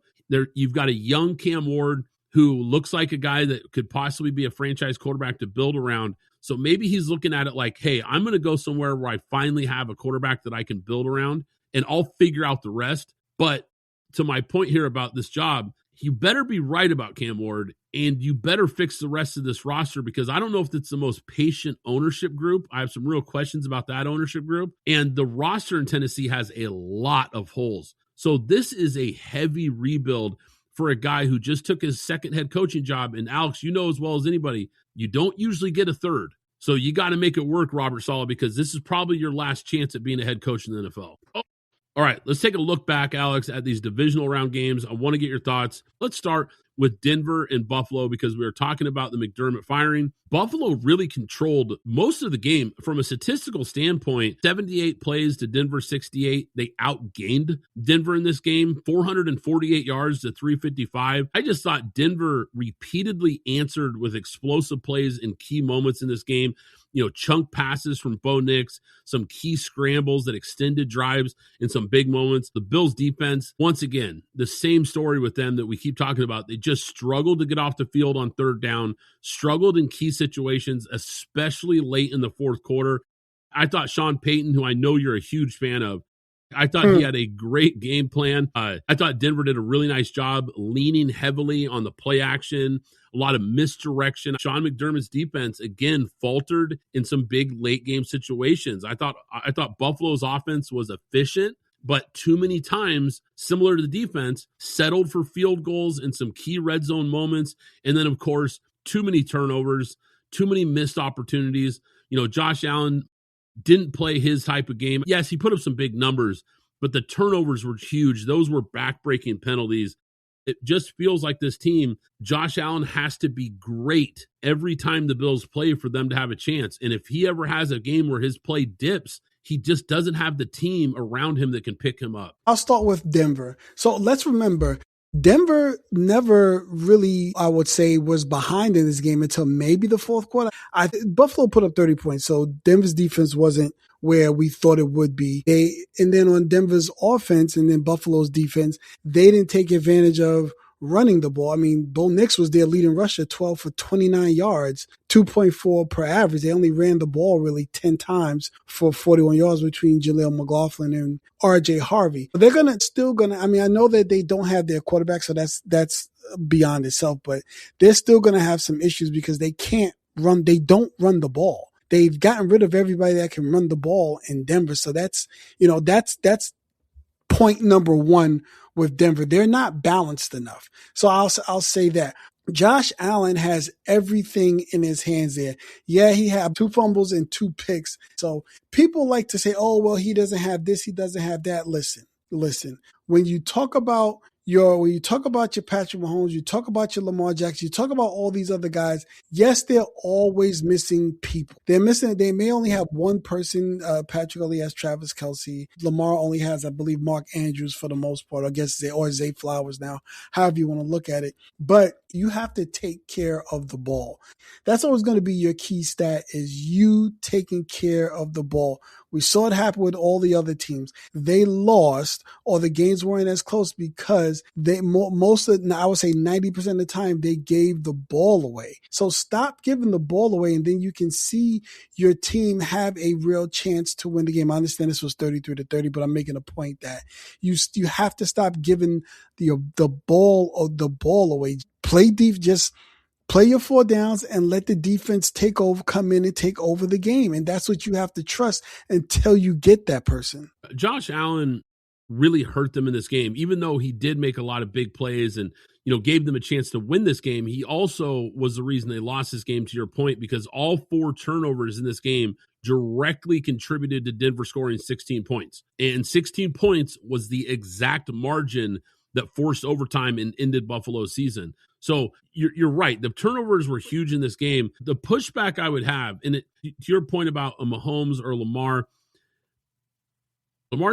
you've got a young Cam Ward who looks like a guy that could possibly be a franchise quarterback to build around. So maybe he's looking at it like, hey, I'm going to go somewhere where I finally have a quarterback that I can build around, and I'll figure out the rest. But to my point here about this job, you better be right about Cam Ward, and you better fix the rest of this roster, because I don't know if it's the most patient ownership group. I have some real questions about that ownership group. And the roster in Tennessee has a lot of holes. So this is a heavy rebuild for a guy who just took his second head coaching job. And Alex, you know as well as anybody, you don't usually get a third. So you got to make it work, Robert Saleh, because this is probably your last chance at being a head coach in the NFL. All right, let's take a look back, Alex, at these divisional round games. I want to get your thoughts. Let's start with Denver and Buffalo because we were talking about the McDermott firing. Buffalo really controlled most of the game from a statistical standpoint. 78 plays to Denver 68. They outgained Denver in this game, 448 yards to 355. I just thought Denver repeatedly answered with explosive plays in key moments in this game. Chunk passes from Bo Nix, some key scrambles that extended drives in some big moments. The Bills defense, once again, the same story with them that we keep talking about. They just struggled to get off the field on third down, struggled in key situations, especially late in the fourth quarter. I thought Sean Payton, who I know you're a huge fan of, I thought he had a great game plan. I thought Denver did a really nice job leaning heavily on the play action, a lot of misdirection. Sean McDermott's defense, again, faltered in some big late game situations. I thought Buffalo's offense was efficient, but too many times, similar to the defense, settled for field goals in some key red zone moments. And then, of course, too many turnovers, too many missed opportunities. Josh Allen didn't play his type of game. Yes, he put up some big numbers, but the turnovers were huge. Those were back-breaking penalties. It just feels like this team, Josh Allen has to be great every time the Bills play for them to have a chance. And if he ever has a game where his play dips, he just doesn't have the team around him that can pick him up. I'll start with Denver. So let's remember, Denver never really, I would say, was behind in this game until maybe the fourth quarter. Buffalo put up 30 points, so Denver's defense wasn't where we thought it would be. And then on Denver's offense and then Buffalo's defense, they didn't take advantage of running the ball. I mean, Bo Nix was their leading rusher, 12 for 29 yards, 2.4 per average. They only ran the ball really 10 times for 41 yards between Jaleel McLaughlin and RJ Harvey. They're I know that they don't have their quarterback, so that's beyond itself, but they're still going to have some issues because they don't run the ball. They've gotten rid of everybody that can run the ball in Denver. So that's point number one with Denver. They're not balanced enough. So I'll say that. Josh Allen has everything in his hands there. Yeah, he had 2 fumbles and 2 picks. So people like to say, oh, well, he doesn't have this, he doesn't have that. Listen. When you talk about your Patrick Mahomes, you talk about your Lamar Jackson, you talk about all these other guys, yes, they're always missing people. They may only have one person. Patrick only has Travis Kelce. Lamar only has, I believe, Mark Andrews for the most part, or Zay Flowers now, however you want to look at it. But you have to take care of the ball. That's always going to be your key stat, is you taking care of the ball. We saw it happen with all the other teams. They lost, or the games weren't as close because I would say 90% of the time, they gave the ball away. So stop giving the ball away, and then you can see your team have a real chance to win the game. I understand this was 33-30, but I'm making a point that you have to stop giving the ball away. Play deep, just play your 4 downs and let the defense come in and take over the game. And that's what you have to trust until you get that person. Josh Allen really hurt them in this game, even though he did make a lot of big plays and, gave them a chance to win this game. He also was the reason they lost this game, to your point, because all 4 turnovers in this game directly contributed to Denver scoring 16 points. And 16 points was the exact margin that forced overtime and ended Buffalo's season. So you're right. The turnovers were huge in this game. The pushback I would have, and to your point about a Mahomes or Lamar's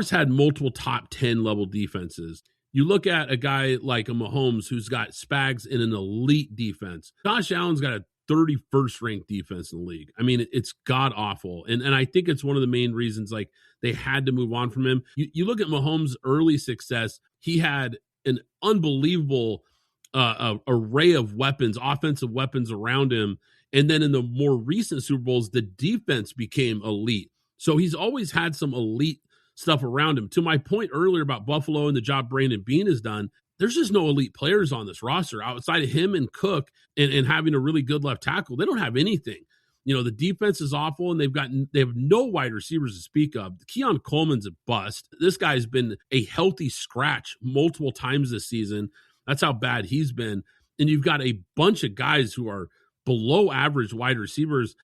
had multiple top 10 level defenses. You look at a guy like a Mahomes who's got Spags in an elite defense. Josh Allen's got a 31st ranked defense in the league. I mean, it's god awful. And I think it's one of the main reasons they had to move on from him. You look at Mahomes' early success, he had an unbelievable array of weapons, offensive weapons around him. And then in the more recent Super Bowls, the defense became elite. So he's always had some elite stuff around him. To my point earlier about Buffalo and the job Brandon Beane has done, there's just no elite players on this roster outside of him and Cook and having a really good left tackle. They don't have anything. The defense is awful, and they have no wide receivers to speak of. Keon Coleman's a bust. This guy's been a healthy scratch multiple times this season. That's how bad he's been. And you've got a bunch of guys who are below average wide receivers.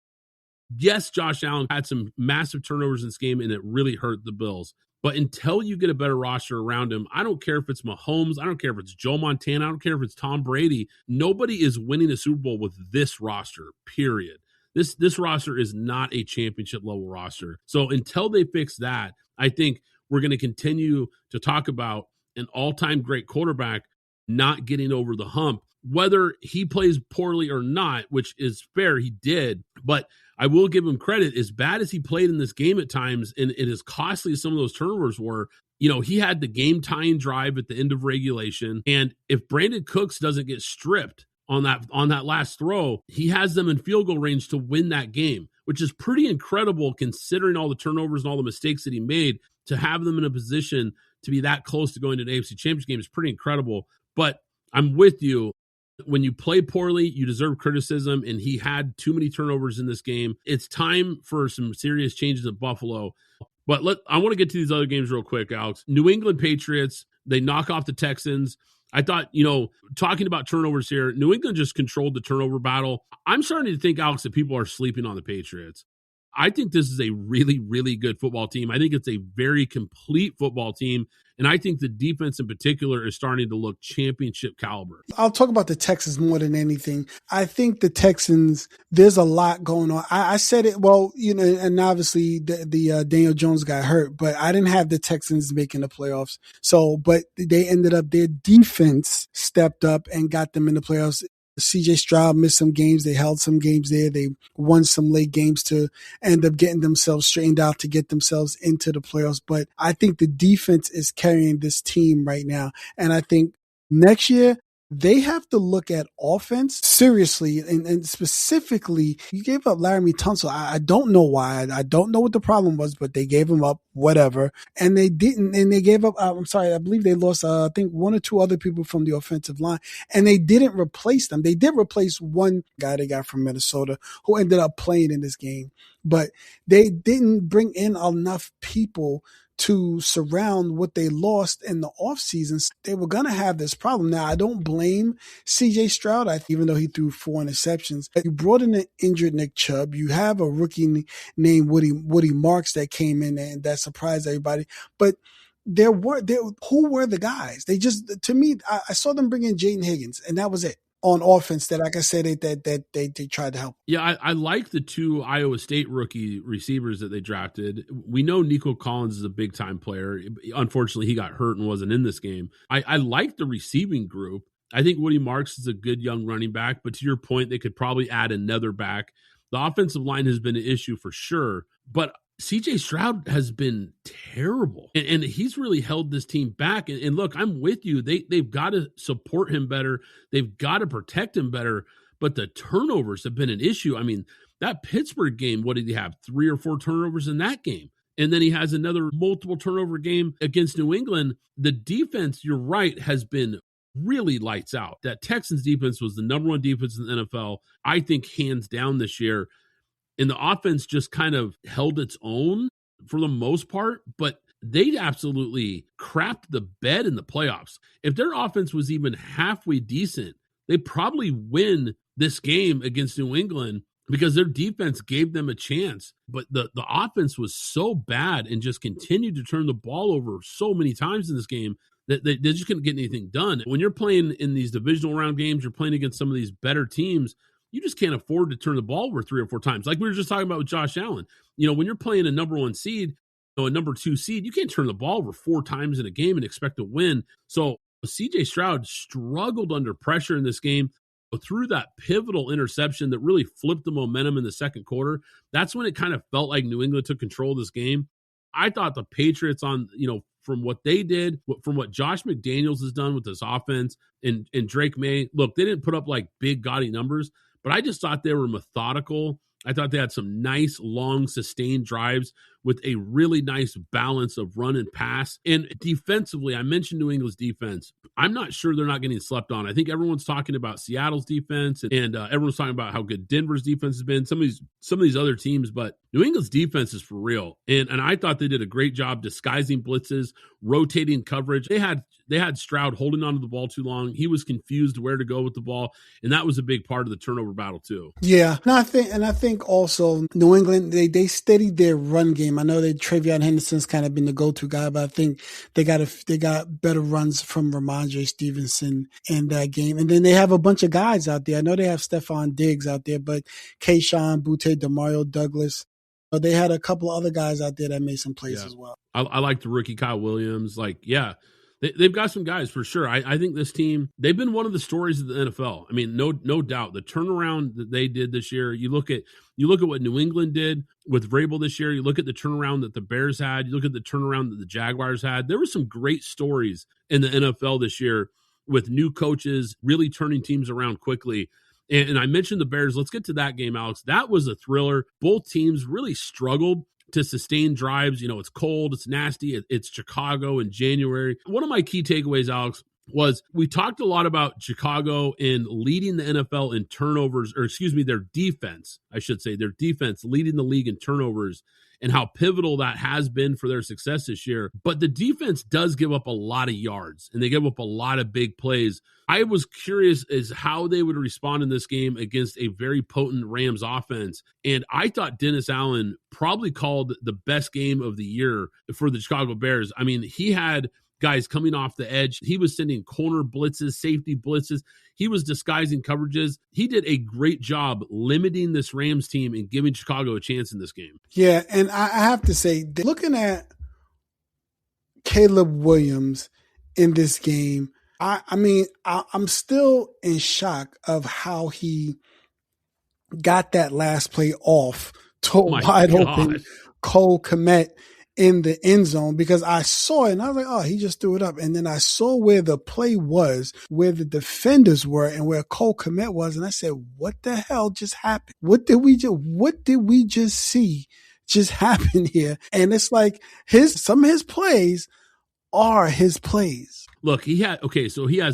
Yes, Josh Allen had some massive turnovers in this game, and it really hurt the Bills. But until you get a better roster around him, I don't care if it's Mahomes, I don't care if it's Joe Montana, I don't care if it's Tom Brady. Nobody is winning a Super Bowl with this roster, period. This roster is not a championship level roster. So until they fix that, I think we're going to continue to talk about an all-time great quarterback not getting over the hump, whether he plays poorly or not, which is fair, he did. But I will give him credit. As bad as he played in this game at times, and as costly as some of those turnovers were, he had the game-tying drive at the end of regulation. And if Brandon Cooks doesn't get stripped on that last throw, he has them in field goal range to win that game, which is pretty incredible considering all the turnovers and all the mistakes that he made. To have them in a position to be that close to going to an AFC Championship game is pretty incredible. But I'm with you. When you play poorly, you deserve criticism, and he had too many turnovers in this game. It's time for some serious changes at Buffalo. But I want to get to these other games real quick, Alex. New England Patriots, they knock off the Texans. I thought, talking about turnovers here, New England just controlled the turnover battle. I'm starting to think, Alex, that people are sleeping on the Patriots. I think this is a really, really good football team. I think it's a very complete football team. And I think the defense in particular is starting to look championship caliber. I'll talk about the Texans more than anything. I think the Texans, there's a lot going on. I said it, and obviously the Daniel Jones got hurt, but I didn't have the Texans making the playoffs. But they ended up, their defense stepped up and got them in the playoffs. CJ Stroud missed some games. They held some games there. They won some late games to end up getting themselves straightened out to get themselves into the playoffs. But I think the defense is carrying this team right now. And I think next year, they have to look at offense seriously, and specifically, you gave up Laramie Tunsil. I don't know why. I don't know what the problem was, but they gave him up, whatever. And they didn't, and they gave up, I believe they lost, I think one or two other people from the offensive line, and they didn't replace them. They did replace one guy they got from Minnesota who ended up playing in this game, but they didn't bring in enough people to surround what they lost in the offseason. They were going to have this problem. Now, I don't blame CJ Stroud, even though he threw 4 interceptions. You brought in an injured Nick Chubb. You have a rookie named Woody Marks that came in and that surprised everybody. But who were the guys? To me, I saw them bring in Jaden Higgins, and that was it. On offense, that, like I said, that they tried to help. Yeah, I like the 2 Iowa State rookie receivers that they drafted. We know Nico Collins is a big-time player. Unfortunately, he got hurt and wasn't in this game. I like the receiving group. I think Woody Marks is a good young running back, but to your point, they could probably add another back. The offensive line has been an issue for sure, but CJ Stroud has been terrible, and he's really held this team back. And look, I'm with you. They've got to support him better. They've got to protect him better. But the turnovers have been an issue. I mean, that Pittsburgh game, what did he have? 3 or 4 turnovers in that game. And then he has another multiple turnover game against New England. The defense, you're right, has been really lights out. That Texans defense was the number 1 defense in the NFL, I think, hands down this year. And the offense just kind of held its own for the most part, but they absolutely crapped the bed in the playoffs. If their offense was even halfway decent, they'd probably win this game against New England because their defense gave them a chance. But the offense was so bad and just continued to turn the ball over so many times in this game that they just couldn't get anything done. When you're playing in these divisional round games, you're playing against some of these better teams, you just can't afford to turn the ball over 3 or 4 times. Like we were just talking about with Josh Allen. When you're playing a number 1 seed, a number 2 seed, you can't turn the ball over 4 times in a game and expect to win. So CJ Stroud struggled under pressure in this game. Through that pivotal interception that really flipped the momentum in the second quarter, that's when it kind of felt like New England took control of this game. I thought the Patriots from what they did, from what Josh McDaniels has done with this offense and Drake May, look, they didn't put up like big gaudy numbers, but I just thought they were methodical. I thought they had some nice, long, sustained drives with a really nice balance of run and pass. And defensively, I mentioned New England's defense. I'm not sure they're not getting slept on. I think everyone's talking about Seattle's defense, and everyone's talking about how good Denver's defense has been, some of these other teams, but New England's defense is for real. And I thought they did a great job disguising blitzes, rotating coverage. They had Stroud holding onto the ball too long. He was confused where to go with the ball, and that was a big part of the turnover battle too. Yeah, and I think also New England, they steadied their run game. game. I know that Travion Henderson's kind of been the go-to guy, but I think they got better runs from Ramondre Stevenson in that game. And then they have a bunch of guys out there. I know they have Stephon Diggs out there, but Keyshawn Butte, Demario Douglas. But they had a couple of other guys out there that made some plays as well. I like the rookie Kyle Williams. They've got some guys for sure. I think this team, they've been one of the stories of the NFL. I mean, no doubt. The turnaround that they did this year, you look at what New England did with Vrabel this year, you look at the turnaround that the Bears had, you look at the turnaround that the Jaguars had. There were some great stories in the NFL this year with new coaches really turning teams around quickly. And I mentioned the Bears. Let's get to that game, Alex. That was a thriller. Both teams really struggled to sustain drives. It's cold, it's nasty, it's Chicago in January. One of my key takeaways, Alex, was we talked a lot about Chicago in leading the NFL in turnovers, their defense, their defense leading the league in turnovers, and how pivotal that has been for their success this year. But the defense does give up a lot of yards, and they give up a lot of big plays. I was curious as how they would respond in this game against a very potent Rams offense. And I thought Dennis Allen probably called the best game of the year for the Chicago Bears. I mean, he had guys coming off the edge. He was sending corner blitzes, safety blitzes. He was disguising coverages. He did a great job limiting this Rams team and giving Chicago a chance in this game. Yeah, and I have to say, looking at Caleb Williams in this game, I'm still in shock of how he got that last play off to wide open Cole Kmet in the end zone, because I saw it and I was like, oh, he just threw it up. And then I saw where the play was, where the defenders were and where Cole Kmet was. And I said, what the hell just happened? What did we just see just happen here? And it's like some of his plays are his plays. Look, he has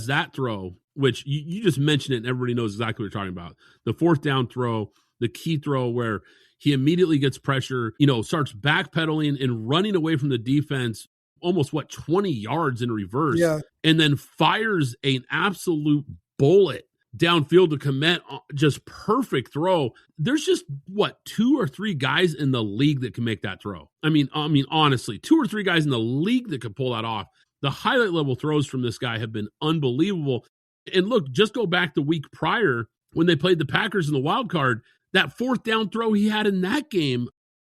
that throw, which you just mentioned it and everybody knows exactly what you're talking about. The fourth down throw, the key throw where he immediately gets pressure, starts backpedaling and running away from the defense almost 20 yards in reverse, and then fires an absolute bullet downfield to Kmet, just perfect throw. There's just 2 or 3 guys in the league that can make that throw. I mean, honestly, 2 or 3 guys in the league that could pull that off. The highlight level throws from this guy have been unbelievable. And look, just go back the week prior when they played the Packers in the wild card. That fourth down throw he had in that game,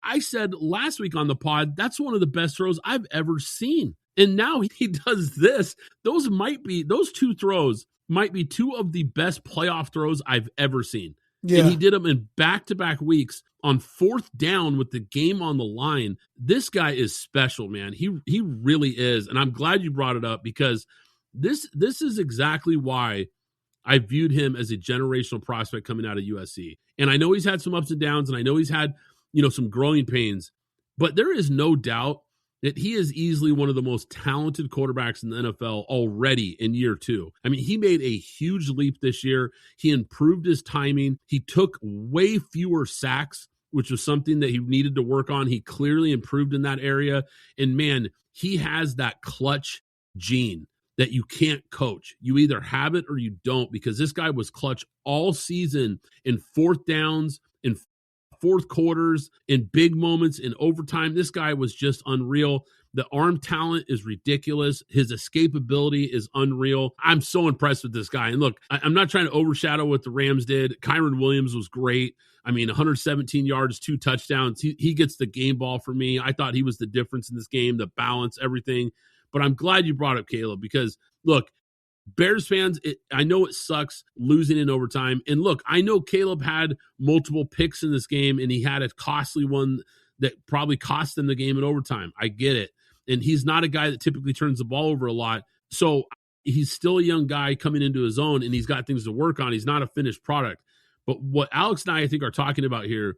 I said last week on the pod, that's one of the best throws I've ever seen. And now he does this. Those 2 throws might be 2 of the best playoff throws I've ever seen. Yeah. And he did them in back-to-back weeks on fourth down with the game on the line. This guy is special, man. He really is. And I'm glad you brought it up, because this is exactly why I viewed him as a generational prospect coming out of USC. And I know he's had some ups and downs, and I know he's had, some growing pains, but there is no doubt that he is easily one of the most talented quarterbacks in the NFL already in year 2. I mean, he made a huge leap this year. He improved his timing. He took way fewer sacks, which was something that he needed to work on. He clearly improved in that area. And man, he has that clutch gene that you can't coach. You either have it or you don't, because this guy was clutch all season in fourth downs, in fourth quarters, in big moments, in overtime. This guy was just unreal. The arm talent is ridiculous. His escapability is unreal. I'm so impressed with this guy. And look, I'm not trying to overshadow what the Rams did. Kyron Williams was great. I mean, 117 yards, 2 touchdowns. He gets the game ball for me. I thought he was the difference in this game, the balance, everything. But I'm glad you brought up Caleb, because, look, Bears fans, I know it sucks losing in overtime. And, look, I know Caleb had multiple picks in this game, and he had a costly one that probably cost them the game in overtime. I get it. And he's not a guy that typically turns the ball over a lot. So he's still a young guy coming into his own, and he's got things to work on. He's not a finished product. But what Alex and I think, are talking about here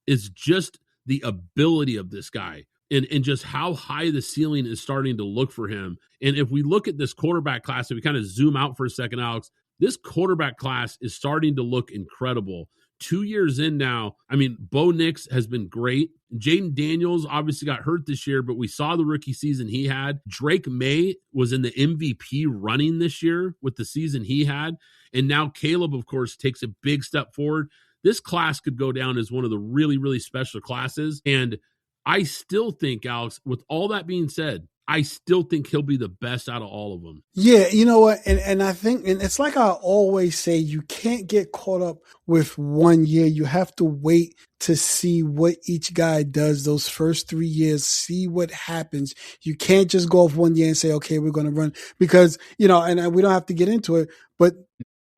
is just the ability of this guy. And just how high the ceiling is starting to look for him. And if we look at this quarterback class, if we kind of zoom out for a second, Alex, this quarterback class is starting to look incredible. 2 years in now, I mean, Bo Nix has been great. Jaden Daniels obviously got hurt this year, but we saw the rookie season he had. Drake May was in the MVP running this year with the season he had. And now Caleb, of course, takes a big step forward. This class could go down as one of the really, really special classes. And I still think, Alex, with all that being said, I still think he'll be the best out of all of them. Yeah, you know what? And I think, and it's like I always say, you can't get caught up with 1 year. You have to wait to see what each guy does those first 3 years, see what happens. You can't just go off 1 year and say, okay, we're going to run, because, and we don't have to get into it, but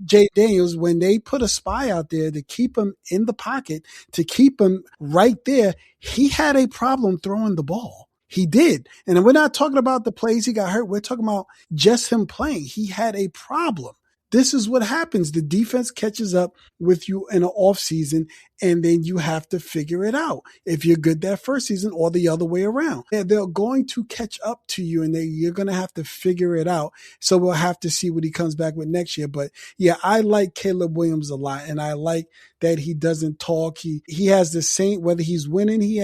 Jay Daniels, when they put a spy out there to keep him in the pocket, to keep him right there, he had a problem throwing the ball. He did. And we're not talking about the plays he got hurt. We're talking about just him playing. He had a problem. This is what happens. The defense catches up with you in an off season, and then you have to figure it out. If you're good that first season or the other way around, they're going to catch up to you, and you're going to have to figure it out. So we'll have to see what he comes back with next year. But yeah, I like Caleb Williams a lot, and I like that he doesn't talk. He has the same, whether he's winning, he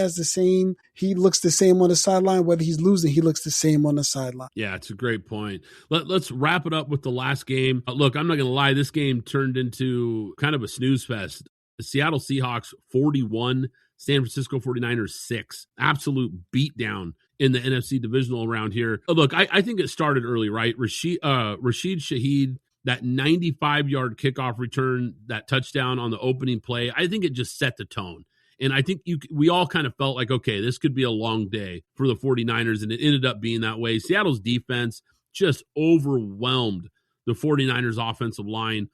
looks the same on the sideline. Whether he's losing, he looks the same on the sideline. Yeah, it's a great point. Let's wrap it up with the last game. Look, I'm not going to lie. This game turned into kind of a snooze fest. The Seattle Seahawks 41, San Francisco 49ers 6. Absolute beatdown in the NFC divisional round here. Look, I think it started early, right? Rashid Shaheed, that 95-yard kickoff return, that touchdown on the opening play, I think it just set the tone. And I think we all kind of felt like, okay, this could be a long day for the 49ers, and it ended up being that way. Seattle's defense just overwhelmed the 49ers offensive line.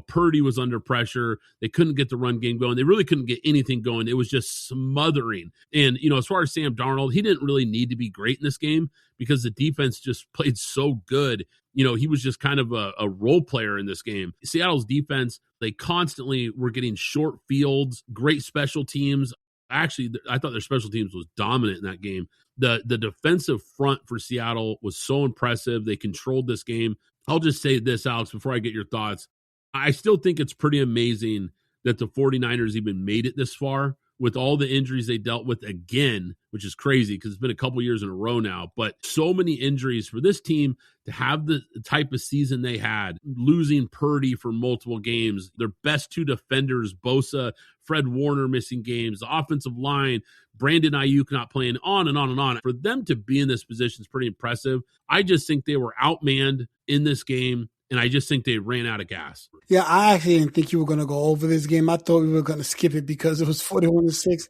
Purdy was under pressure. They couldn't get the run game going. They really couldn't get anything going. It was just smothering. And, as far as Sam Darnold, he didn't really need to be great in this game because the defense just played so good. He was just kind of a role player in this game. Seattle's defense, they constantly were getting short fields, great special teams. Actually, I thought their special teams was dominant in that game. The defensive front for Seattle was so impressive. They controlled this game. I'll just say this, Alex, before I get your thoughts. I still think it's pretty amazing that the 49ers even made it this far with all the injuries they dealt with again, which is crazy because it's been a couple years in a row now. But so many injuries for this team to have the type of season they had, losing Purdy for multiple games, their best two defenders, Bosa, Fred Warner missing games, the offensive line, Brandon Ayuk not playing, on and on and on. For them to be in this position is pretty impressive. I just think they were outmanned in this game. And I just think they ran out of gas. Yeah, I actually didn't think you were going to go over this game. I thought we were going to skip it because it was 41-6.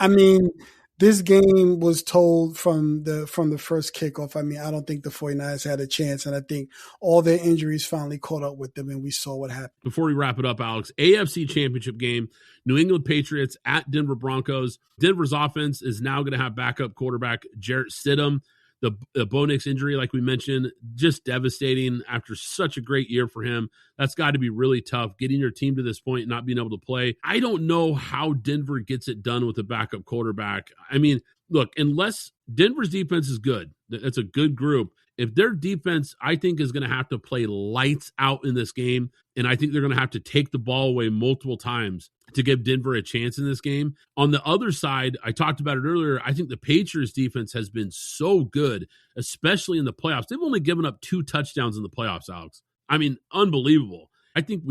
I mean, this game was told from the first kickoff. I mean, I don't think the 49ers had a chance, and I think all their injuries finally caught up with them, and we saw what happened. Before we wrap it up, Alex, AFC Championship game, New England Patriots at Denver Broncos. Denver's offense is now going to have backup quarterback Jarrett Stidham. The Bo Nix injury, like we mentioned, just devastating after such a great year for him. That's got to be really tough, getting your team to this point and not being able to play. I don't know how Denver gets it done with a backup quarterback. I mean, look, unless Denver's defense is good, that's a good group. If their defense, I think, is going to have to play lights out in this game, and I think they're going to have to take the ball away multiple times to give Denver a chance in this game. On the other side, I talked about it earlier, I think the Patriots defense has been so good, especially in the playoffs. They've only given up 2 touchdowns in the playoffs, Alex. I mean, unbelievable. I think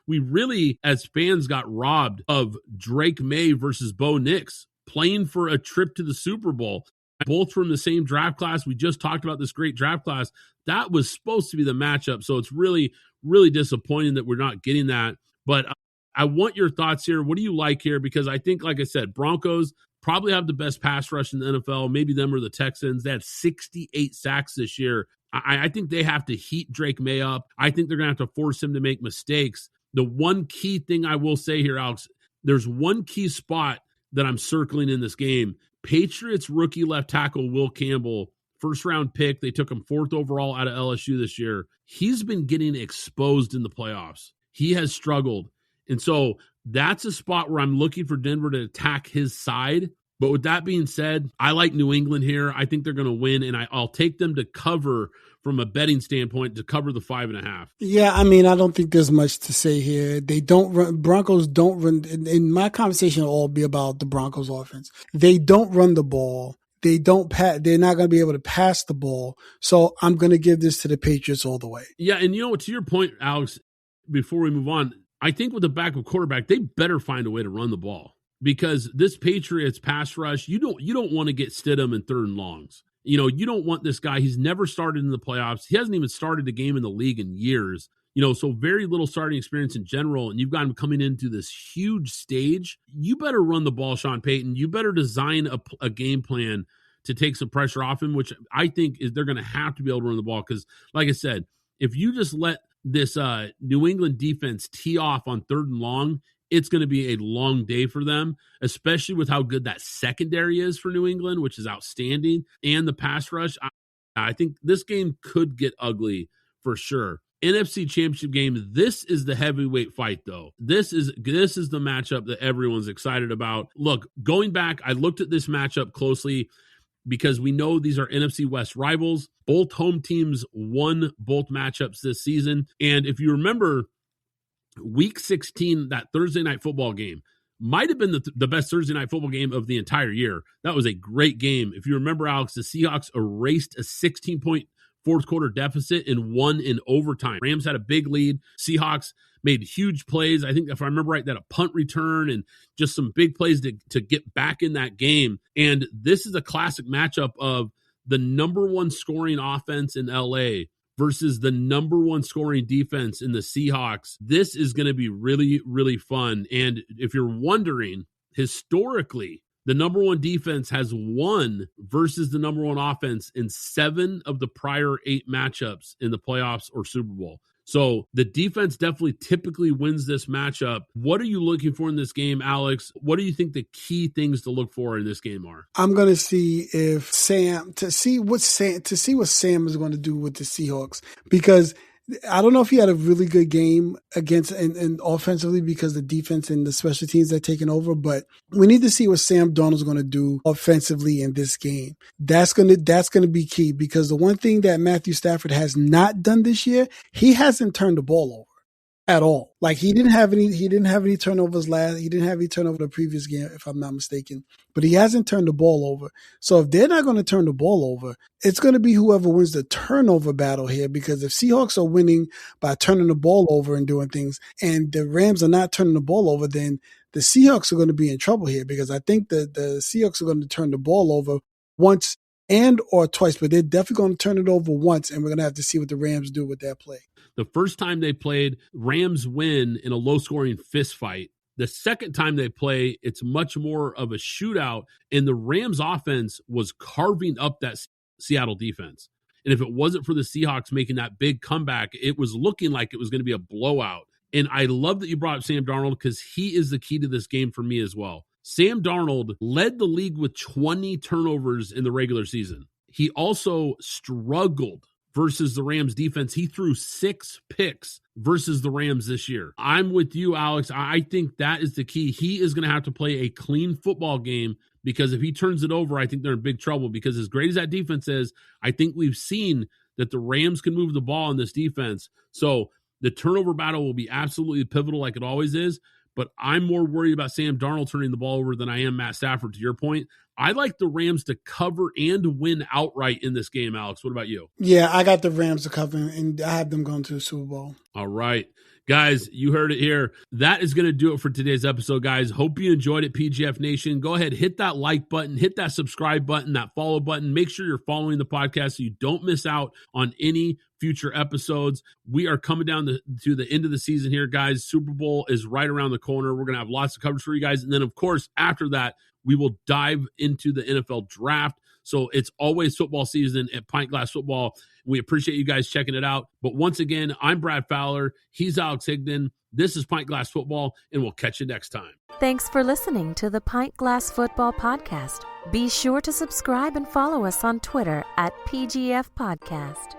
we really, as fans, got robbed of Drake May versus Bo Nix playing for a trip to the Super Bowl. Both from the same draft class. We just talked about this great draft class. That was supposed to be the matchup. So it's really, really disappointing that we're not getting that. But I want your thoughts here. What do you like here? Because I think, like I said, Broncos probably have the best pass rush in the NFL. Maybe them or the Texans. They had 68 sacks this year. I think they have to heat Drake May up. I think they're going to have to force him to make mistakes. The one key thing I will say here, Alex, there's one key spot that I'm circling in this game. Patriots rookie left tackle Will Campbell, first-round pick. They took him 4th overall out of LSU this year. He's been getting exposed in the playoffs. He has struggled. And so that's a spot where I'm looking for Denver to attack his side. But with that being said, I like New England here. I think they're going to win, and I'll take them to cover from a betting standpoint to cover the 5.5. Yeah, I mean, I don't think there's much to say here. They don't run. Broncos don't run. In my conversation will all be about the Broncos offense. They don't run the ball. They don't pass. They're not going to be able to pass the ball. So I'm going to give this to the Patriots all the way. Yeah, and to your point, Alex, before we move on, I think with the backup quarterback, they better find a way to run the ball. because this Patriots pass rush, you don't want to get Stidham in 3rd and longs. You know, you don't want this guy. He's never started in the playoffs. He hasn't even started a game in the league in years. You know, so very little starting experience in general, and you've got him coming into this huge stage. You better run the ball, Sean Payton. You better design a game plan to take some pressure off him, which I think is they're going to have to be able to run the ball because, like I said, if you just let this New England defense tee off on 3rd and long, it's going to be a long day for them, especially with how good that secondary is for New England, which is outstanding, and the pass rush. I think this game could get ugly for sure. NFC Championship game, this is the heavyweight fight, though. This is the matchup that everyone's excited about. Look, going back, I looked at this matchup closely because we know these are NFC West rivals. Both home teams won both matchups this season. And if you remember, Week 16, that Thursday night football game, might have been the best Thursday night football game of the entire year. That was a great game. If you remember, Alex, the Seahawks erased a 16-point fourth quarter deficit and won in overtime. Rams had a big lead. Seahawks made huge plays. I think if I remember right, that a punt return and just some big plays to get back in that game. And this is a classic matchup of the number 1 scoring offense in LA versus the number 1 scoring defense in the Seahawks. This is going to be really, really fun. And if you're wondering, historically, the number 1 defense has won versus the number 1 offense in 7 of the prior 8 matchups in the playoffs or Super Bowl. So the defense definitely typically wins this matchup. What are you looking for in this game, Alex? What do you think the key things to look for in this game are? I'm going to see if Sam is going to do with the Seahawks, because I don't know if he had a really good game against and offensively because the defense and the special teams are taking over, but we need to see what Sam Darnold's going to do offensively in this game. That's going to be key, because the one thing that Matthew Stafford has not done this year, he hasn't turned the ball over at all. Like he didn't have any turnovers he didn't have any turnover the previous game, if I'm not mistaken, but he hasn't turned the ball over. So if they're not going to turn the ball over, it's going to be whoever wins the turnover battle here, because if Seahawks are winning by turning the ball over and doing things, and the Rams are not turning the ball over, then the Seahawks are going to be in trouble here, because I think the Seahawks are going to turn the ball over once and or twice, but they're definitely going to turn it over once, and we're going to have to see what the Rams do with that play. The first time they played, Rams win in a low-scoring fist fight. The second time they play, it's much more of a shootout, and the Rams offense was carving up that Seattle defense. And if it wasn't for the Seahawks making that big comeback, it was looking like it was going to be a blowout. And I love that you brought up Sam Darnold, because he is the key to this game for me as well. Sam Darnold led the league with 20 turnovers in the regular season. He also struggled versus the Rams defense. He threw 6 picks versus the Rams this year. I'm with you, Alex. I think that is the key. He is going to have to play a clean football game, because if he turns it over, I think they're in big trouble, because as great as that defense is, I think we've seen that the Rams can move the ball in this defense. So the turnover battle will be absolutely pivotal, like it always is. But I'm more worried about Sam Darnold turning the ball over than I am Matt Stafford, to your point. I like the Rams to cover and win outright in this game, Alex. What about you? Yeah, I got the Rams to cover, and I have them going to the Super Bowl. All right. Guys, you heard it here. That is going to do it for today's episode, guys. Hope you enjoyed it, PGF Nation. Go ahead, hit that like button, hit that subscribe button, that follow button. Make sure you're following the podcast so you don't miss out on any future episodes. We are coming down to the end of the season here, guys. Super Bowl is right around the corner. We're going to have lots of coverage for you guys. And then, of course, after that, we will dive into the NFL draft. So it's always football season at Pint Glass Football. We appreciate you guys checking it out. But once again, I'm Brad Fowler. He's Alex Higdon. This is Pint Glass Football, and we'll catch you next time. Thanks for listening to the Pint Glass Football Podcast. Be sure to subscribe and follow us on Twitter at PGF Podcast.